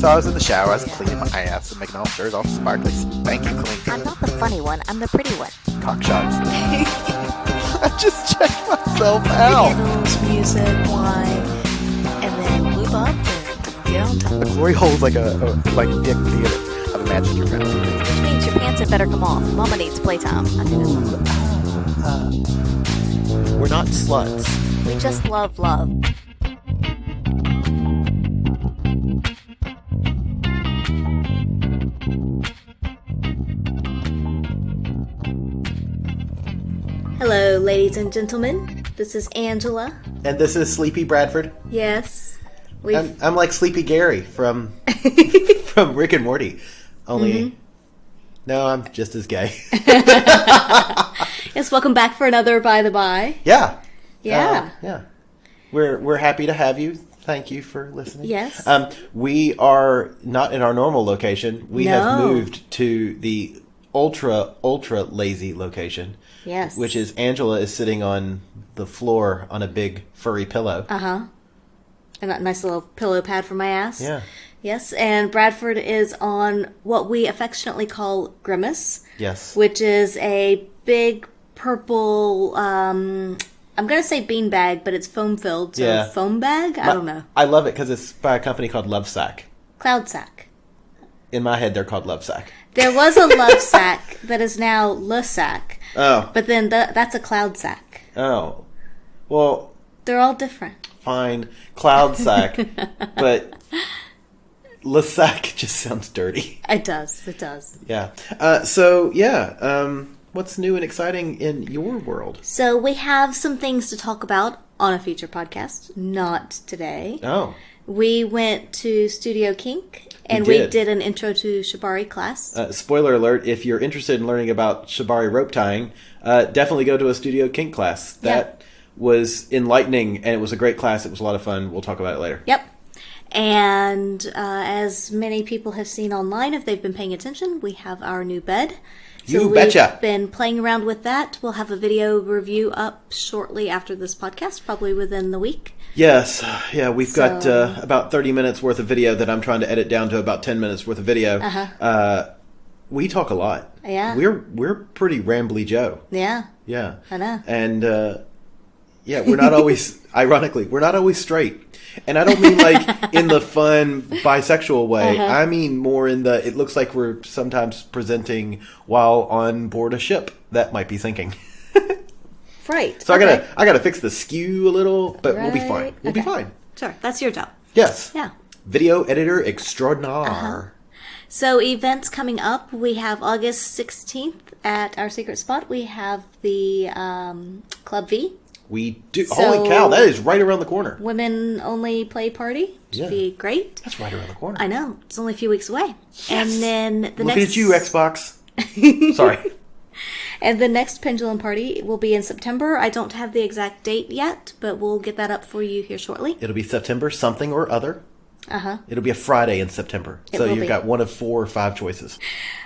So I was in the shower, I was cleaning my ass and making all sure it's all sparkly, spanky clean. I'm not the funny one, I'm the pretty one. Cock shots. I just checked myself out. Candles, music, wine, and then lube up and get on top. The glory hole's like a big theater. I've imagined your family. Which means your pants had better come off. Mama needs playtime. I think We're not sluts. we just love love. Hello, ladies and gentlemen. This is Angela. And this is Sleepy Bradford. Yes. I'm like Sleepy Gary from from Rick and Morty. Only, no, I'm just as gay. Yes, welcome back for another By the By. Yeah. Yeah. Yeah. We're happy to have you. Thank you for listening. Yes. We are not in our normal location. We have No. moved to the ultra lazy location. Yes. Which is Angela is sitting on the floor on a big furry pillow. I got a nice little pillow pad for my ass. Yeah. Yes, and Bradford is on what we affectionately call Grimace. Yes. Which is a big purple, I'm going to say beanbag, but it's foam filled. So Yeah. foam bag? I don't know. I love it because it's by a company called Lovesack. Cloud sack. In my head, they're called Lovesack. There was a love sack that is now Le Sack. Oh. But then that's a cloud sack. Oh. Well, They're all different. fine. Cloud sack. But Lovesack just sounds dirty. It does. It does. Yeah. What's new and exciting in your world? So we have some things to talk about on a feature podcast. Not today. Oh. We went to Studio Kink, and We we did. did an intro to Shibari class. Spoiler alert, if you're interested in learning about Shibari rope tying, definitely go to a Studio Kink class. That was enlightening, and it was a great class. It was a lot of fun. We'll talk about it later. Yep. And as many people have seen online, if they've been paying attention, we have our new bed. You we've betcha. been playing around with that. We'll have a video review up shortly after this podcast, probably within the week. Yes. Yeah, we've got So- about 30 minutes worth of video that I'm trying to edit down to about 10 minutes worth of video. We talk a lot. Yeah. We're pretty rambly Joe. Yeah, Yeah. I know. And we're not always ironically, we're not always straight. And I don't mean like in the fun bisexual way. I mean more in the it looks like we're sometimes presenting while on board a ship that might be sinking. Right. So okay. I gotta fix the skew a little, but we'll be fine. Right. We'll be Okay. fine. Sure, that's your job. Yes. Yeah. Video editor extraordinaire. So events coming up, we have August 16th at our secret spot. We have the Club V, We do. So- Holy cow! That is right around the corner. women only play party. Should Yeah. be great. That's right around the corner. I know, it's only a few weeks away. Yes. And then the Looking next at you, Xbox. Sorry. And the next pendulum party will be in September. I don't have the exact date yet, but we'll get that up for you here shortly. It'll be September something or other. Uh-huh. It'll be a Friday in September. It So will you've be. got one of 4 or 5 choices.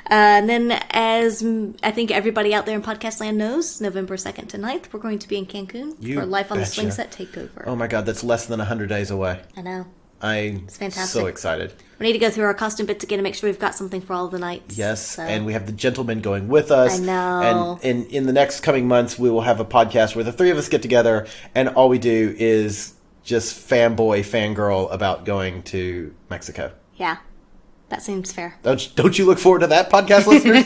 And then, as I think everybody out there in podcast land knows, November 2nd to 9th, we're going to be in Cancun You for Life on the betcha. Swing Set Takeover. Oh my god, that's less than 100 days away. I know. I'm fantastic. so excited. We need to go through our costume bits again to make sure we've got something for all the nights. Yes, So- and we have the gentlemen going with us. I know. And in the next coming months, we will have a podcast where the 3 of us get together, and all we do is just fanboy, fangirl about going to Mexico. Yeah, that seems fair. Don't you look forward to that, podcast listeners?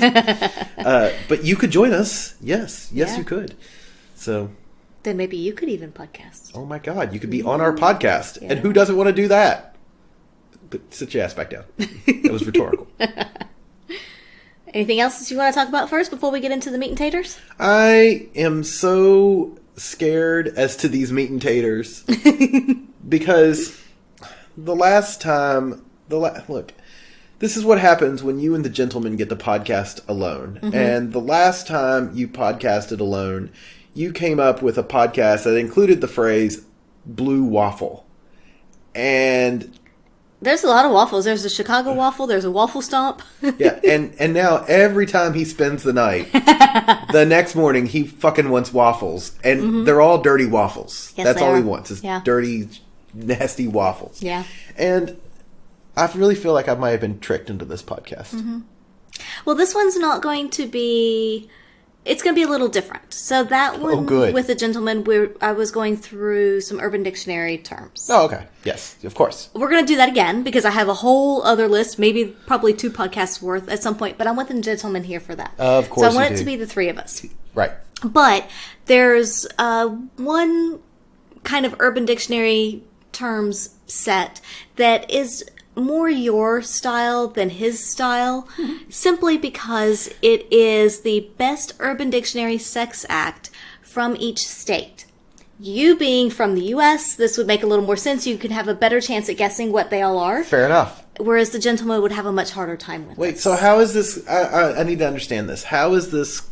But you could join us. Yes, Yeah. you could. So, Then maybe you could even podcast. oh my God, you could be on our podcast. Yeah. And who doesn't want to do that? But sit your ass back down. That was rhetorical. Anything else you want to talk about first before we get into the meat and taters? I am so scared as to these meat and taters because the last time, look, this is what happens when you and the gentleman get the podcast alone. And the last time you podcasted alone, you came up with a podcast that included the phrase blue waffle. And There's a lot of waffles. There's a Chicago waffle. There's a waffle stomp. yeah, and now every time he spends the night, the next morning he fucking wants waffles, and they're all dirty waffles. Yes, That's they all he are. wants is Yeah. dirty, nasty waffles. Yeah. And I really feel like I might have been tricked into this podcast. Mm-hmm. Well, this one's not going to be... It's going to be a little different. So that one with the gentleman, I was going through some Urban Dictionary terms. Oh, okay. Yes, of course. We're going to do that again because I have a whole other list, probably 2 podcasts worth at some point, but I want the gentleman here for that. Of course. So I want it to be the 3 of us. Right. But there's one kind of Urban Dictionary terms set that is more your style than his style, simply because it is the best Urban Dictionary sex act from each state. You being from the U.S., this would make a little more sense. You could have a better chance at guessing what they all are. Fair enough. Whereas the gentleman would have a much harder time with it. Wait, so how is this... I need to understand this. How is this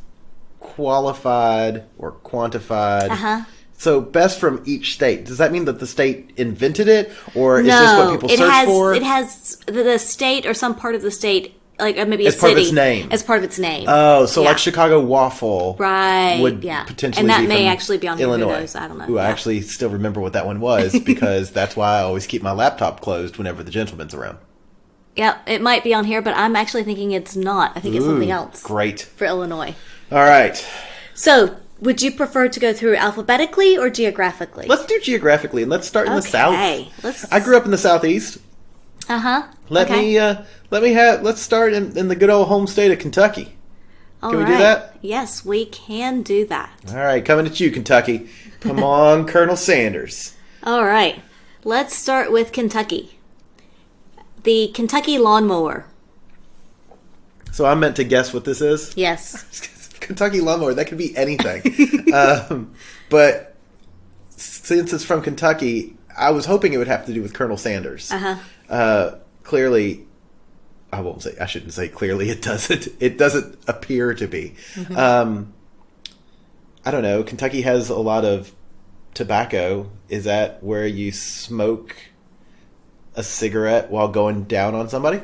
qualified or quantified? Uh-huh. So best from each state. Does that mean that the state invented it? Or is this what people search for? It has the state or some part of the state, like maybe a city. As part of its name. As part of its name. Oh, so like Chicago waffle. Right. Would potentially be and that may from actually be on Illinois. Who knows? I don't know. Ooh, I actually still remember what that one was because that's why I always keep my laptop closed whenever the gentleman's around. Yeah, it might be on here, but I'm actually thinking it's not. I think it's something else. Great. For Illinois. All right. So, would you prefer to go through alphabetically or geographically? Let's do geographically, and let's start in the South. I grew up in the Southeast. Uh-huh. Let's start in the good old home state of Kentucky. Can we do that? Yes, we can do that. All right, coming at you, Kentucky. Come on, Colonel Sanders. All right. Let's start with Kentucky. The Kentucky lawnmower. So I'm meant to guess what this is? Yes. Kentucky lawnmower, that could be anything. But since it's from Kentucky, I was hoping it would have to do with Colonel Sanders. Clearly, I shouldn't say clearly, it doesn't appear to be. Mm-hmm. I don't know, Kentucky has a lot of tobacco. Is that where you smoke a cigarette while going down on somebody?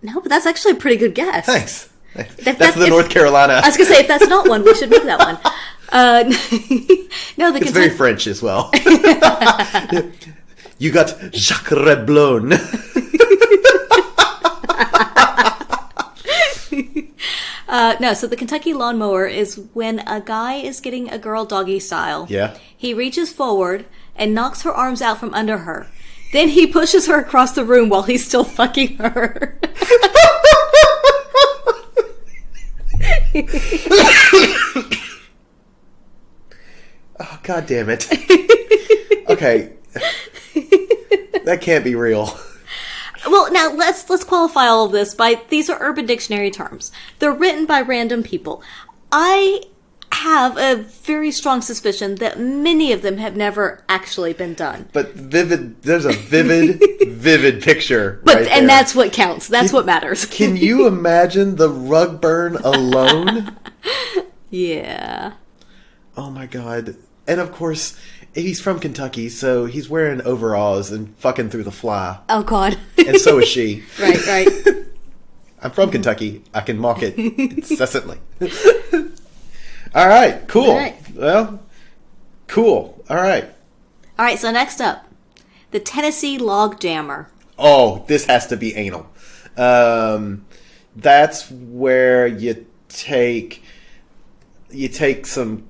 No, but that's actually a pretty good guess. Thanks. That's North Carolina. I was going to say, if that's not one, we should make that one. No, it's very French as well. You got Jacques Reblon. No, so the Kentucky lawnmower is when a guy is getting a girl doggy style. Yeah. He reaches forward and knocks her arms out from under her. Then he pushes her across the room while he's still fucking her. Oh, God damn it. Okay. That can't be real. Well, now let's qualify all of this by these are Urban Dictionary terms. They're written by random people. I have a very strong suspicion that many of them have never actually been done. But there's a vivid picture. But and that's what counts. That's what matters. Can you imagine the rug burn alone? Yeah. Oh my God. And of course, he's from Kentucky, so he's wearing overalls and fucking through the fly. Oh God. And so is she. Right. I'm from Kentucky. I can mock it incessantly. All right, cool. All right. Well, cool. All right. All right, so next up, the Tennessee log jammer. Oh, this has to be anal. That's where you take some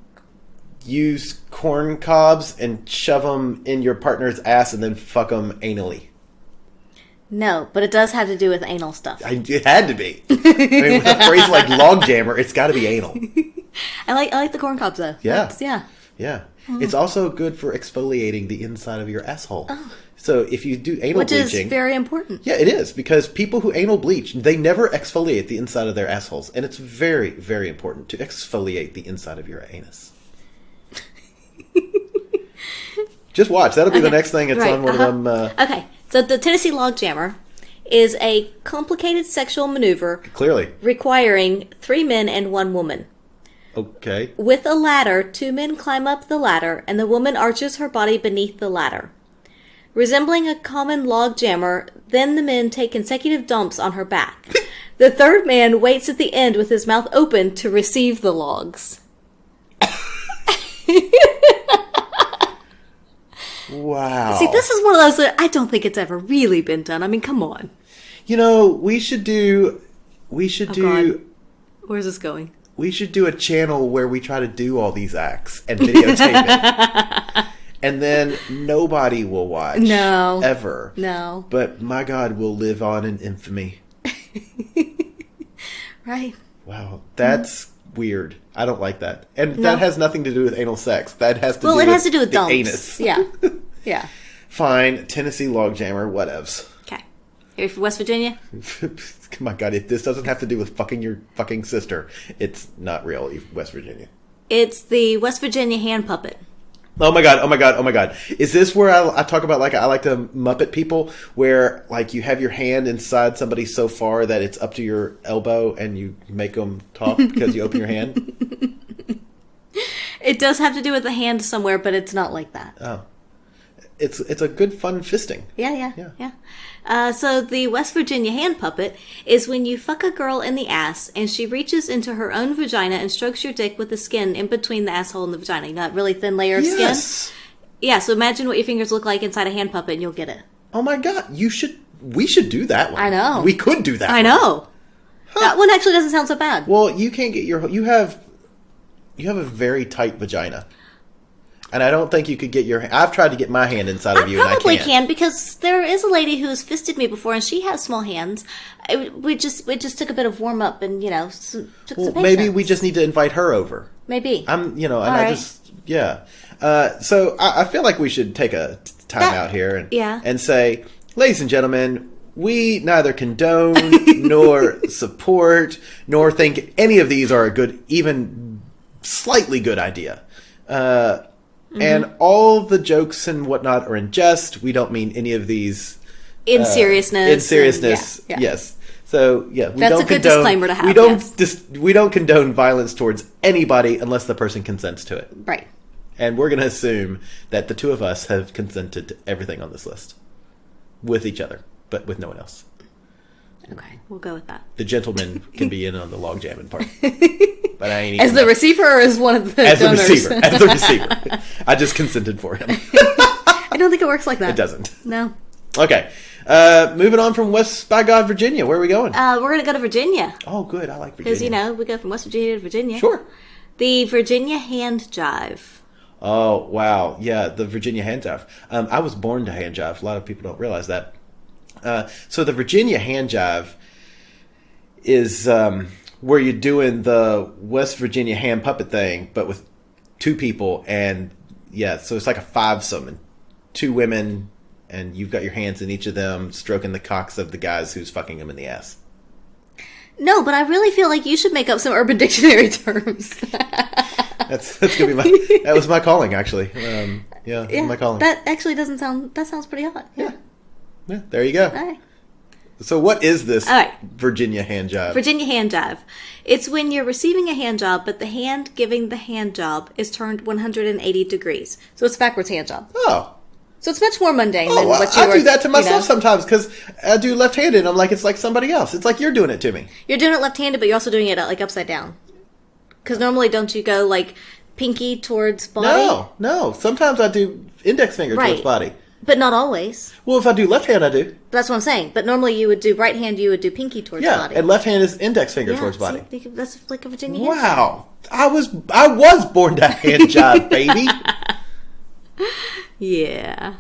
used corn cobs and shove them in your partner's ass and then fuck them anally. No, but it does have to do with anal stuff. It had to be. I mean, with a phrase like log jammer, it's got to be anal. I like the corn cobs though. Yeah. Yeah. Mm. It's also good for exfoliating the inside of your asshole. Oh. So if you do anal bleaching... Which is very important. Yeah, it is. Because people who anal bleach, they never exfoliate the inside of their assholes. And it's very, very important to exfoliate the inside of your anus. Just watch. That'll be the next thing. It's on one of them... Okay. So the Tennessee log jammer is a complicated sexual maneuver... Clearly. ...requiring 3 men and 1 woman. Okay. With a ladder, 2 men climb up the ladder, and the woman arches her body beneath the ladder. Resembling a common log jammer, then the men take consecutive dumps on her back. The 3rd man waits at the end with his mouth open to receive the logs. Wow. See, this is one of those that I don't think it's ever really been done. I mean, come on. You know, we should do. God. Where's this going? We should do a channel where we try to do all these acts and videotape it. And then nobody will watch. No. Ever. No. But my God, we'll live on in infamy. Right. Wow. That's weird. I don't like that. And No. that has nothing to do with anal sex. That has to do Well, it with has to do with the dumps. anus. Yeah. Yeah. Fine. Tennessee logjammer, whatevs. Okay. Here for West Virginia? My God, if this doesn't have to do with fucking your fucking sister, it's not real, West Virginia. It's the West Virginia hand puppet. Oh my God, oh my God, oh my God. Is this where I talk about, like, I like to Muppet people, where, like, you have your hand inside somebody so far that it's up to your elbow and you make them talk because you open your hand? It does have to do with the hand somewhere, but it's not like that. Oh. It's a good fun fisting. Yeah. So the West Virginia hand puppet is when you fuck a girl in the ass and she reaches into her own vagina and strokes your dick with the skin in between the asshole and the vagina. You know that really thin layer of skin? Yeah, so imagine what your fingers look like inside a hand puppet and you'll get it. Oh my God, we should do that one. I know. We could do that I know. That one actually doesn't sound so bad. Well, you can't get you have a very tight vagina. And I don't think you could get I've tried to get my hand inside of you, and I can't. I probably can, because there is a lady who's fisted me before, and she has small hands. We just took a bit of warm up, and took some patience. Maybe we just need to invite her over. Maybe So I feel like we should take a time out here and say, ladies and gentlemen, we neither condone nor support nor think any of these are a good, even slightly good idea. And all the jokes and whatnot are in jest. We don't mean any of these in seriousness. In seriousness, yes. So we that's don't a good condone, disclaimer to have. We don't condone violence towards anybody unless the person consents to it. Right. And we're going to assume that the two of us have consented to everything on this list with each other, but with no one else. Okay, we'll go with that. The gentleman can be in on the log jamming part. But I ain't as the receiver or as one of the as donors? As the receiver. I just consented for him. I don't think it works like that. It doesn't. No. Okay. Moving on from West by God, Virginia. Where are we going? We're going to go to Virginia. Oh, good. I like Virginia. Because, we go from West Virginia to Virginia. Sure. The Virginia hand jive. Oh, wow. Yeah, the Virginia hand jive. I was born to hand jive. A lot of people don't realize that. So the Virginia hand jive is where you're doing the West Virginia hand puppet thing, but with two people. And, so it's like a fivesome. And two women, and you've got your hands in each of them, stroking the cocks of the guys who's fucking them in the ass. No, but I really feel like you should make up some Urban Dictionary terms. That's gonna be that was my calling, actually. My calling. That actually that sounds pretty hot. Yeah, there you go. All right. So what is this Virginia hand jive? Virginia hand jive. It's when you're receiving a hand job, but the hand giving the hand job is turned 180 degrees. So it's backwards hand job. Oh. So it's much more mundane than what you I do that to myself sometimes, because I do left-handed, and I'm like, it's like somebody else. It's like you're doing it to me. You're doing it left-handed, but you're also doing it like upside down. Because normally don't you go like pinky towards body? No. Sometimes I do index finger towards body. But not always. Well, if I do left hand, I do. That's what I'm saying. But normally you would do right hand, you would do pinky towards body. Yeah, and left hand is index finger towards body. See, that's like a Virginia hand. Wow. I was born to hand jive, baby. Yeah.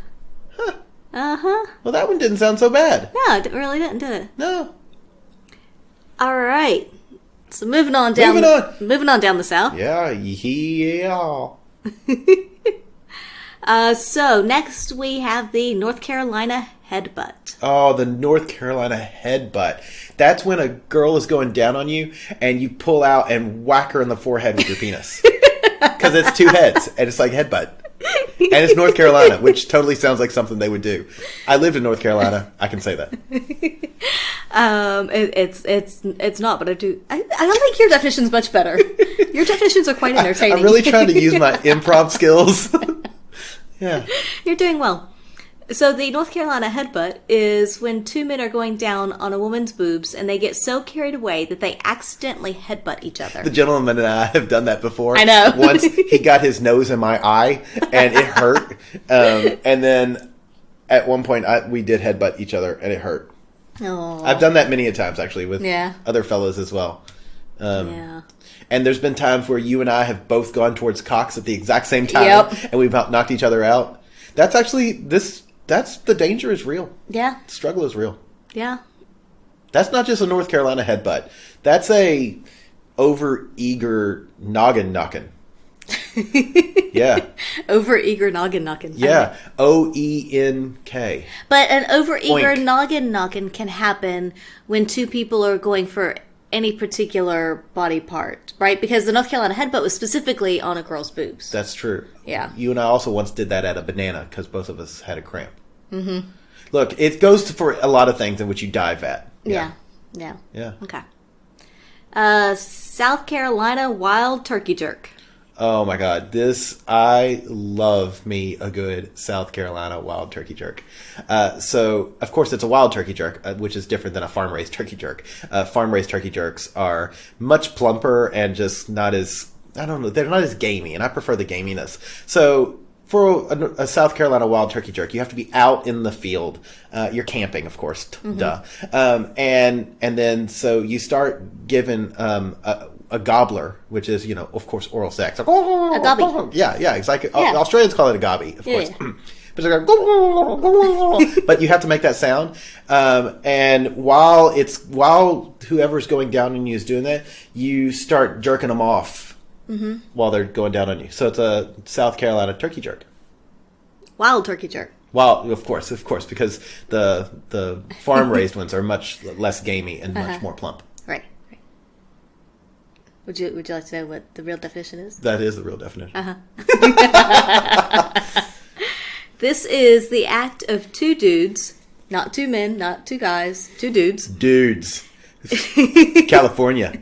Huh. Uh-huh. Well, that one didn't sound so bad. No, it really didn't, did it? No. All right. So moving on down the south. Yeah. So next we have the North Carolina headbutt. Oh, the North Carolina headbutt. That's when a girl is going down on you and you pull out and whack her in the forehead with your penis. Because it's two heads and it's like headbutt. And it's North Carolina, which totally sounds like something they would do. I lived in North Carolina. I can say that. It's not, but I do. I don't think your definition's much better. Your definitions are quite entertaining. I'm really trying to use my improv skills. Yeah. You're doing well. So the North Carolina headbutt is when two men are going down on a woman's boobs and they get so carried away that they accidentally headbutt each other. The gentleman and I have done that before. I know. Once he got his nose in my eye and it hurt. And then at one point we did headbutt each other and it hurt. Oh. I've done that many a times actually with Yeah. other fellows as well. Yeah. And there's been times where you and I have both gone towards cocks at the exact same time, Yep. and we've knocked each other out. That's actually That's the danger is real. Yeah. The struggle is real. Yeah. That's not just a North Carolina headbutt. That's a over-eager noggin knocking. Yeah. Over-eager noggin knocking. Yeah. OENK. But an over-eager Oink. noggin knocking can happen when two people are going for any particular body part, right? Because the North Carolina headbutt was specifically on a girl's boobs. That's true. Yeah. You and I also once did that at a banana because both of us had a cramp. Mm-hmm. Look, it goes for a lot of things in which you dive at. Yeah. Yeah. Okay. South Carolina wild turkey jerk. Oh my God, I love me a good South Carolina wild turkey jerk. So, of course, it's a wild turkey jerk, which is different than a farm-raised turkey jerk. Farm-raised turkey jerks are much plumper and just not as, I don't know, they're not as gamey, and I prefer the gaminess. So, for a South Carolina wild turkey jerk, you have to be out in the field. You're camping, of course, duh. And then, so you start giving a gobbler, which is, of course, oral sex. A gobby. Yeah, exactly. Yeah. Australians call it a gobby, of course. Yeah. But, it's like, but you have to make that sound. And while whoever's going down on you is doing that, you start jerking them off while they're going down on you. So it's a South Carolina turkey jerk. Wild turkey jerk. Well, of course, because the farm-raised ones are much less gamey and much more plump. Right. Would you like to know what the real definition is? That is the real definition. This is the act of two dudes, not two men, not two guys, two dudes. Dudes. California.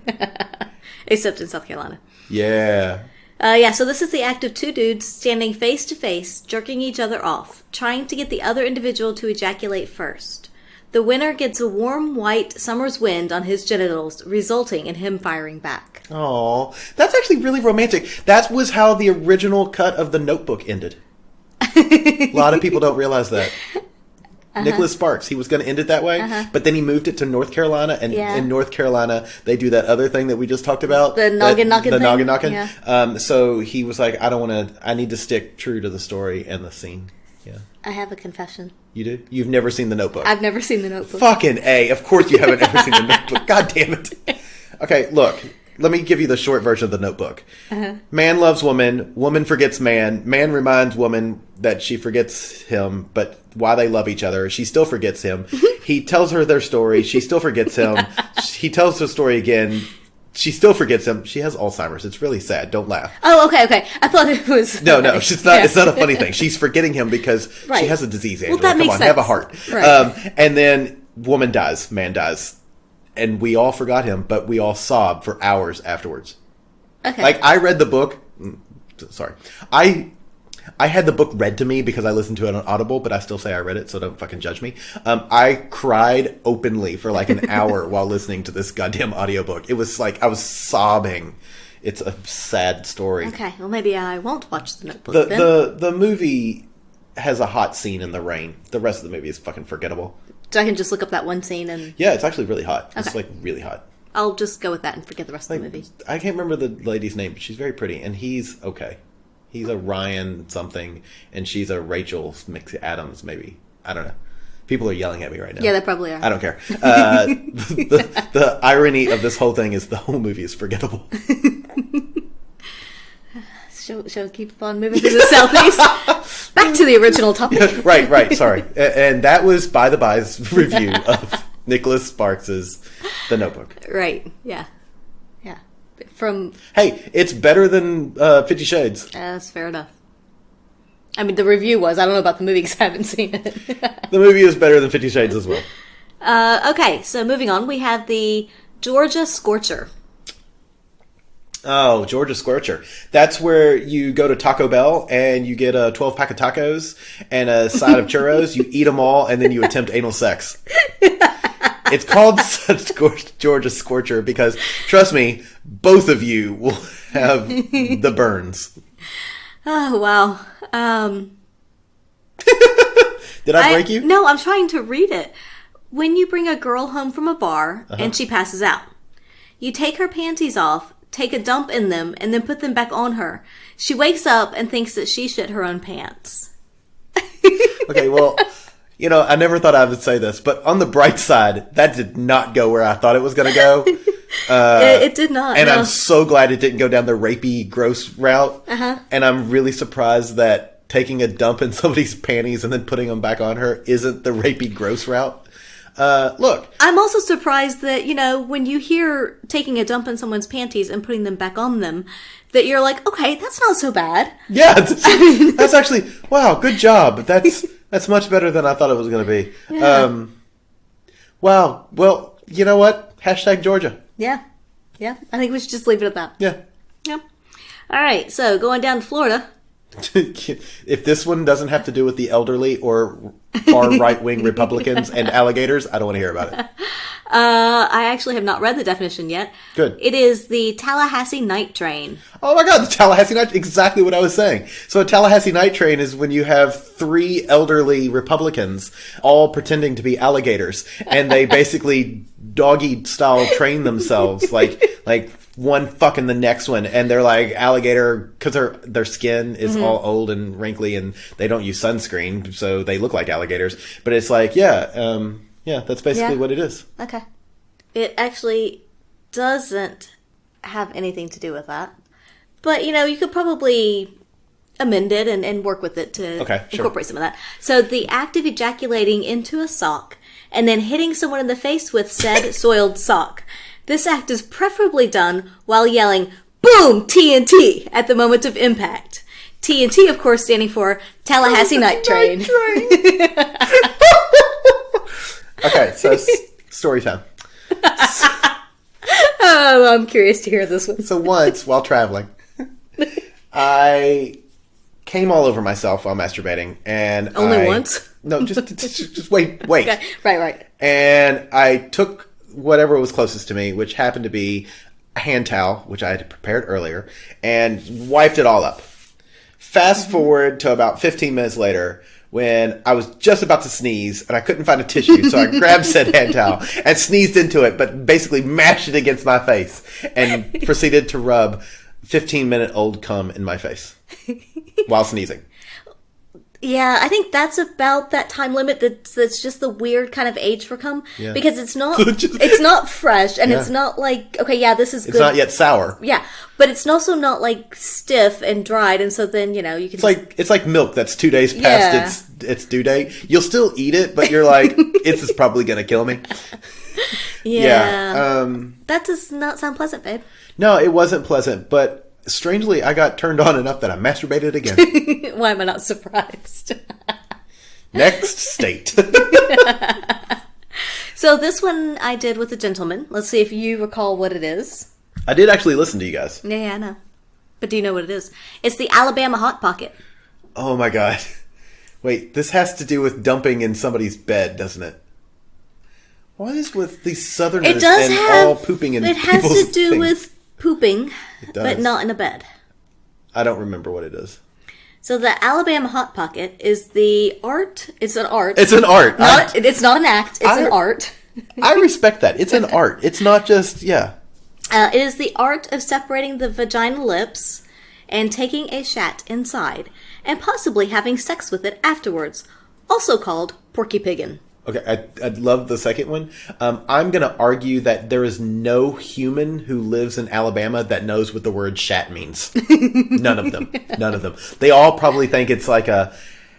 Except in South Carolina. Yeah. So this is the act of two dudes standing face to face, jerking each other off, trying to get the other individual to ejaculate first. The winner gets a warm, white summer's wind on his genitals, resulting in him firing back. Oh, that's actually really romantic. That was how the original cut of The Notebook ended. A lot of people don't realize that. Nicholas Sparks, he was going to end it that way, but then he moved it to North Carolina, and in North Carolina, they do that other thing that we just talked about. The noggin knocking thing? The noggin knocking. Yeah. So he was like, I need to stick true to the story and the scene. Yeah. I have a confession. You do? You've never seen The Notebook? I've never seen The Notebook. Fucking A. Of course you haven't ever seen The Notebook. God damn it. Okay, look. Let me give you the short version of The Notebook. Man loves woman. Woman forgets man. Man reminds woman that she forgets him, but while they love each other, she still forgets him. He tells her their story. She still forgets him. He tells her story again. She still forgets him. She has Alzheimer's. It's really sad. Don't laugh. Oh, okay. I thought it was... No, it's not. Yeah. It's not a funny thing. She's forgetting him because she has a disease. Angela. Well, that makes sense. Have a heart. Right. And then woman dies. Man dies. And we all forgot him, but we all sobbed for hours afterwards. Okay. Like, I read the book. Sorry. I had the book read to me because I listened to it on Audible, but I still say I read it, so don't fucking judge me. I cried openly for like an hour while listening to this goddamn audiobook. It was like I was sobbing. It's a sad story. Okay, well maybe I won't watch The Notebook then. The movie has a hot scene in the rain. The rest of the movie is fucking forgettable. So I can just look up that one scene and... Yeah, it's actually really hot. Okay. It's like really hot. I'll just go with that and forget the rest of the movie. I can't remember the lady's name, but she's very pretty, and he's okay. He's a Ryan something, and she's a Rachel McAdams, maybe. I don't know. People are yelling at me right now. Yeah, they probably are. I don't care. The irony of this whole thing is the whole movie is forgettable. Shall we keep on moving to the southeast? Back to the original topic. Right, sorry. And that was By the By's review of Nicholas Sparks's The Notebook. Right, yeah. From... Hey, it's better than 50 Shades. That's fair enough. I mean, the review was. I don't know about the movie because I haven't seen it. The movie is better than 50 Shades as well. Okay, so moving on, we have the Georgia Scorcher. Oh, Georgia Squircher. That's where you go to Taco Bell and you get a 12-pack of tacos and a side of churros. You eat them all and then you attempt anal sex. It's called Georgia Scorcher because, trust me, both of you will have the burns. Oh, wow. Did I break you? No, I'm trying to read it. When you bring a girl home from a bar and she passes out, you take her panties off, take a dump in them, and then put them back on her. She wakes up and thinks that she shit her own pants. Okay, well, I never thought I would say this, but on the bright side, that did not go where I thought it was going to go. It did not. And no. I'm so glad it didn't go down the rapey, gross route. And I'm really surprised that taking a dump in somebody's panties and then putting them back on her isn't the rapey, gross route. Look. I'm also surprised that, when you hear taking a dump in someone's panties and putting them back on them, that you're like, okay, that's not so bad. Yeah, that's actually, wow, good job. That's much better than I thought it was going to be. Yeah. Wow. Well, you know what? Hashtag Georgia. Yeah. Yeah. I think we should just leave it at that. Yeah. Yeah. All right. So going down to Florida. If this one doesn't have to do with the elderly or far right-wing Republicans and alligators, I don't want to hear about it. I actually have not read the definition yet. Good. It is the Tallahassee Night Train. Oh my God, the Tallahassee Night, exactly what I was saying. So a Tallahassee Night Train is when you have 3 elderly Republicans all pretending to be alligators, and they basically doggy style train themselves, like one fucking the next one, and they're like alligator because their skin is all old and wrinkly, and they don't use sunscreen, so they look like alligators. But it's like, that's basically what it is. Okay. It actually doesn't have anything to do with that. But, you could probably amend it and work with it to incorporate some of that. So the act of ejaculating into a sock and then hitting someone in the face with said soiled sock. This act is preferably done while yelling, "Boom! TNT!" at the moment of impact. TNT, of course, standing for Tallahassee Night Train. Okay, so story time. Oh, I'm curious to hear this one. So once, while traveling, I came all over myself while masturbating, and Only once? No, just wait. Okay. Right. And I took whatever was closest to me, which happened to be a hand towel, which I had prepared earlier, and wiped it all up. Fast forward to about 15 minutes later, when I was just about to sneeze and I couldn't find a tissue, so I grabbed said hand towel and sneezed into it, but basically mashed it against my face and proceeded to rub 15-minute-old cum in my face while sneezing. Yeah, I think that's about that time limit that's just the weird kind of age for cum. Yeah. Because it's not it's not fresh, and it's not like, okay, yeah, this is good. It's not yet sour. Yeah, but it's also not like stiff and dried, and so then, you can It's like milk that's 2 days past its due date. You'll still eat it, but you're like, this is probably going to kill me. Yeah. That does not sound pleasant, babe. No, it wasn't pleasant, but strangely, I got turned on enough that I masturbated again. Why am I not surprised? Next state. So this one I did with a gentleman. Let's see if you recall what it is. I did actually listen to you guys. Yeah, I know. But do you know what it is? It's the Alabama Hot Pocket. Oh my God. Wait, this has to do with dumping in somebody's bed, doesn't it? What is with these Southerners all pooping in people's It has to do things? With pooping, but not in a bed. I don't remember what it is. So the Alabama Hot Pocket is the art. It's an art. It's an art. It's not an act. It's an art. I respect that. It's an art. It's not just, it is the art of separating the vaginal lips and taking a shat inside, and possibly having sex with it afterwards, also called porky-piggin. Okay, I'd love the second one. I'm going to argue that there is no human who lives in Alabama that knows what the word shat means. None of them. They all probably think it's like a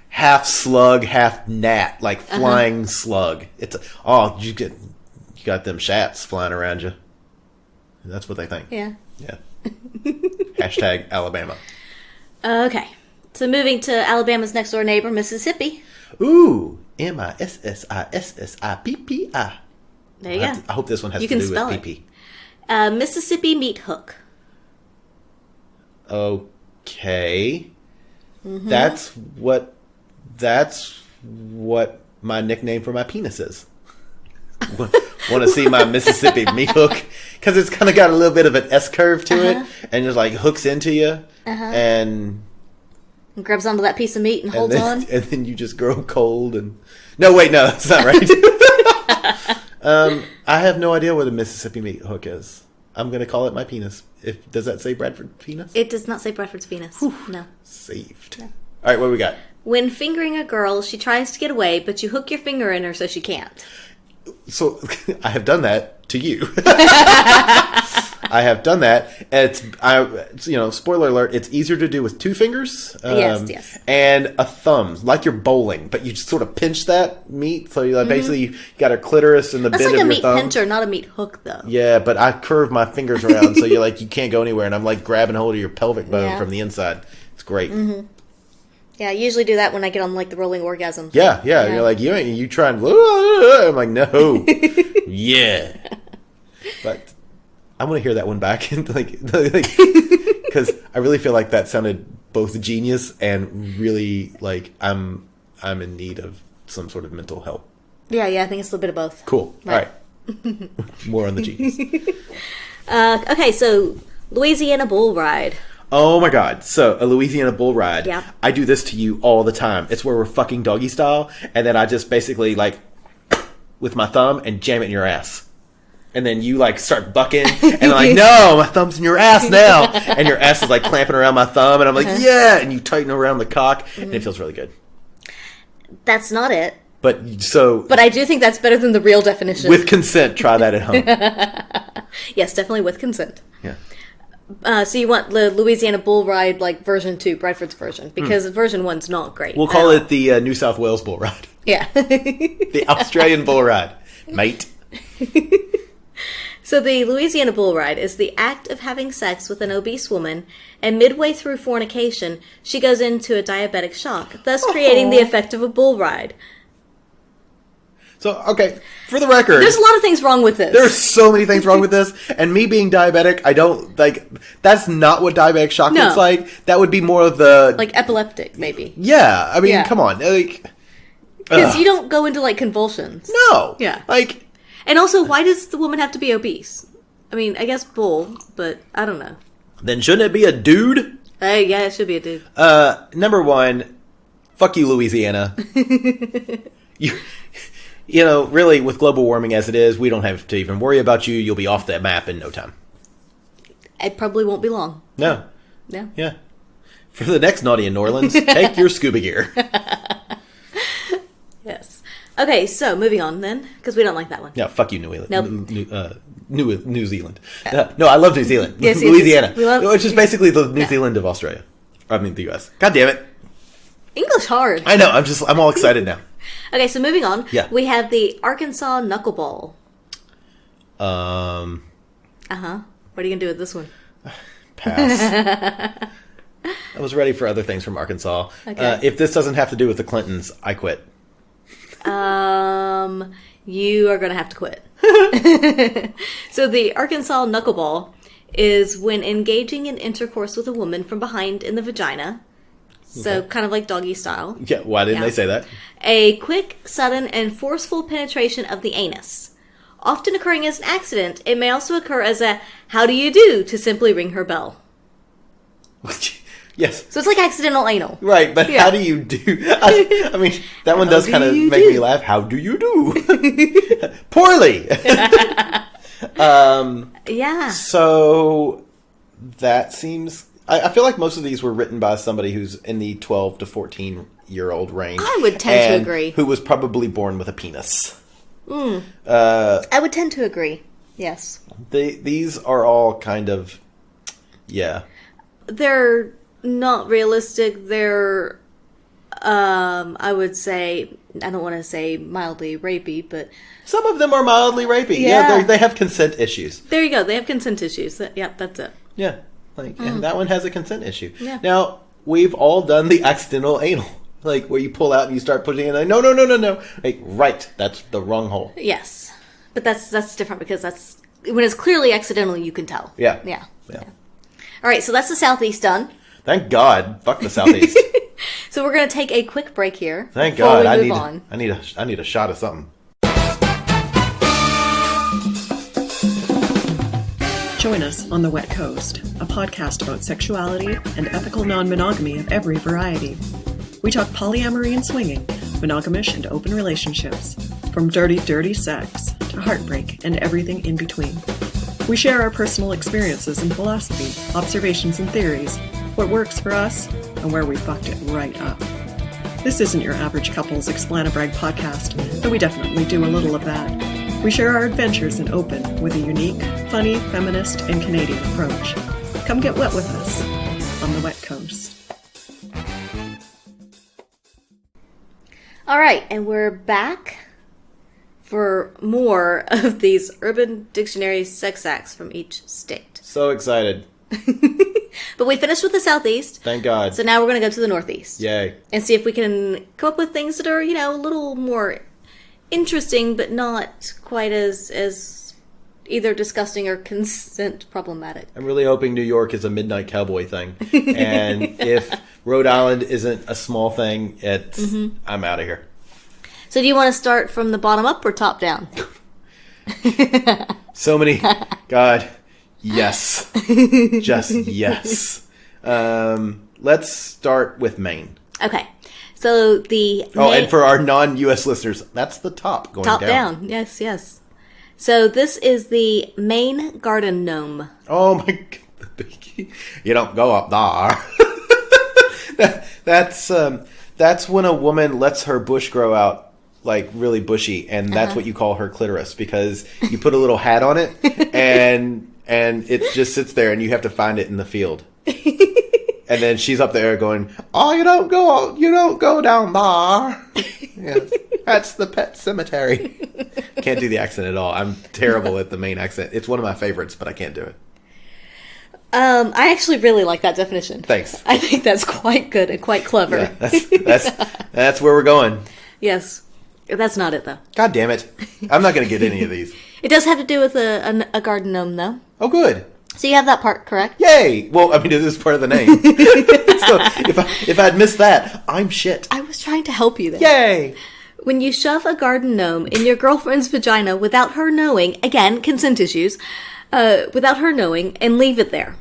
half slug, half gnat, like flying slug. It's you got them shats flying around you. That's what they think. Yeah. Hashtag Alabama. Okay, so moving to Alabama's next door neighbor, Mississippi. Ooh. Mississippi. There you go. I hope this one has You to can do spell with it. PP. Mississippi meat hook. Okay. That's what my nickname for my penis is. Want to see my Mississippi meat hook? Because it's kind of got a little bit of an S curve to it, and just like hooks into you, and grabs onto that piece of meat and holds on. And then you just grow cold. And no, wait, no, that's not right. I have no idea what a Mississippi meat hook is. I'm going to call it my penis. Does that say Bradford penis? It does not say Bradford's penis. Whew. No. Saved. No. All right, what do we got? When fingering a girl, she tries to get away, but you hook your finger in her so she can't. So, I have done that to you. I have done that. Spoiler alert, it's easier to do with 2 fingers. Yes. And a thumb, like you're bowling, but you just sort of pinch that meat. So, you basically got a clitoris in the bend of your thumb. That's like a meat pincher, not a meat hook, though. Yeah, but I curve my fingers around, so you can't go anywhere, and I'm like grabbing hold of your pelvic bone from the inside. It's great. Mm-hmm. Yeah, I usually do that when I get on, like, the rolling orgasm. Yeah. You're like, you trying to... I'm like, no. Yeah. But I want to hear that one back. Because I really feel like that sounded both genius and really, like, I'm in need of some sort of mental help. Yeah, I think it's a little bit of both. Cool. Right. All right. More on the genius. Okay, so Louisiana Bull Ride. Oh my God. So, a Louisiana bull ride. Yeah. I do this to you all the time. It's where we're fucking doggy style, and then I just basically, like, with my thumb and jam it in your ass. And then you, like, start bucking, and I'm like, no, my thumb's in your ass now. And your ass is, like, clamping around my thumb, and I'm like, yeah. And you tighten around the cock, and it feels really good. That's not it. But I do think that's better than the real definition. With consent, try that at home. Yes, definitely with consent. Yeah. So you want the Louisiana Bull Ride, like, version 2, Bradford's version, because version 1's not great. We'll call it the New South Wales Bull Ride. Yeah. The Australian Bull Ride, mate. So the Louisiana Bull Ride is the act of having sex with an obese woman, and midway through fornication, she goes into a diabetic shock, thus creating the effect of a bull ride. So, okay, for the record... There's a lot of things wrong with this. There's so many things wrong with this. And me being diabetic, I don't, like... That's not what diabetic shock looks like. That would be more of the... Like epileptic, maybe. Yeah, I mean, come on. Like... Because you don't go into, like, convulsions. No. Yeah. Like... And also, why does the woman have to be obese? I mean, I guess bull, but I don't know. Then shouldn't it be a dude? Yeah, it should be a dude. Number one, fuck you, Louisiana. You know, really, with global warming as it is, we don't have to even worry about you. You'll be off that map in no time. It probably won't be long. No. Yeah. Yeah. For the next naughty in New Orleans, take your scuba gear. Yes. Okay, so moving on then, because we don't like that one. Yeah, fuck you, New Zealand. Nope. New Zealand. No, I love New Zealand. Yes, Louisiana. Yes. Which is basically the New Zealand of Australia. I mean, the U.S. God damn it. English hard. I know. I'm all excited now. Okay, so moving on. Yeah. We have the Arkansas Knuckleball. What are you going to do with this one? Pass. I was ready for other things from Arkansas. Okay. If this doesn't have to do with the Clintons, I quit. You are going to have to quit. So the Arkansas Knuckleball is when engaging in intercourse with a woman from behind in the vagina. So kind of like doggy style. Yeah, why didn't they say that? A quick, sudden, and forceful penetration of the anus. Often occurring as an accident, it may also occur as a how do you do to simply ring her bell. Yes. So it's like accidental anal. Right, but how do you do? I mean, that one does kind of make me laugh. How do you do? Poorly. Yeah. So that seems... I feel like most of these were written by somebody who's in the 12 to 14-year-old range. I would tend to agree. Who was probably born with a penis. I would tend to agree. Yes. These are all kind of... Yeah. They're not realistic. They're, I would say... I don't want to say mildly rapey, but... Some of them are mildly rapey. Yeah, they have consent issues. There you go. They have consent issues. Yeah, that's it. Yeah. And that one has a consent issue. Yeah. Now, we've all done the accidental anal. Like, where you pull out and you start pushing it. Like, no. Like, right. That's the wrong hole. Yes. But that's different because that's... When it's clearly accidental, you can tell. Yeah. Yeah. All right, so that's the Southeast done. Thank God. Fuck the Southeast. So we're going to take a quick break here. Thank before God. we move on. I need a shot of something. Join us on The Wet Coast, a podcast about sexuality and ethical non-monogamy of every variety. We talk polyamory and swinging, monogamish and open relationships, from dirty, dirty sex to heartbreak and everything in between. We share our personal experiences and philosophy, observations and theories, what works for us, and where we fucked it right up. This isn't your average couple's Explanabrag podcast, though we definitely do a little of that. We share our adventures in open with a unique, funny, feminist, and Canadian approach. Come get wet with us on The Wet Coast. All right, and we're back for more of these Urban Dictionary sex acts from each state. So excited. But we finished with the Southeast. Thank God. So now we're going to go to the Northeast. Yay. And see if we can come up with things that are, you know, a little more interesting, but not quite as either disgusting or consent problematic. I'm really hoping New York is a midnight cowboy thing. And if Rhode Island isn't a small thing, I'm out of here. So do you want to start from the bottom up or top down? So many. God. Yes. Just yes. Let's start with Maine. Okay. So the and for our non-U.S. listeners, that's the top going top down. Yes, yes. So this is the Maine garden gnome. Oh my God. You don't go up there. That's when a woman lets her bush grow out like really bushy, and that's what you call her clitoris, because you put a little hat on it and it just sits there and you have to find it in the field. And then she's up there going, "Oh, you don't go down there." Yes, that's the pet cemetery. Can't do the accent at all. I'm terrible at the Maine accent. It's one of my favorites, but I can't do it. I actually really like that definition. Thanks. I think that's quite good and quite clever. Yeah, that's where we're going. Yes. That's not it, though. God damn it. I'm not going to get any of these. It does have to do with a garden gnome, though. Oh, good. So you have that part correct? Yay! Well, I mean, it is part of the name. So if I'd missed that, I'm shit. I was trying to help you there. Yay! When you shove a garden gnome in your girlfriend's vagina without her knowing, again, consent issues, without her knowing, and leave it there.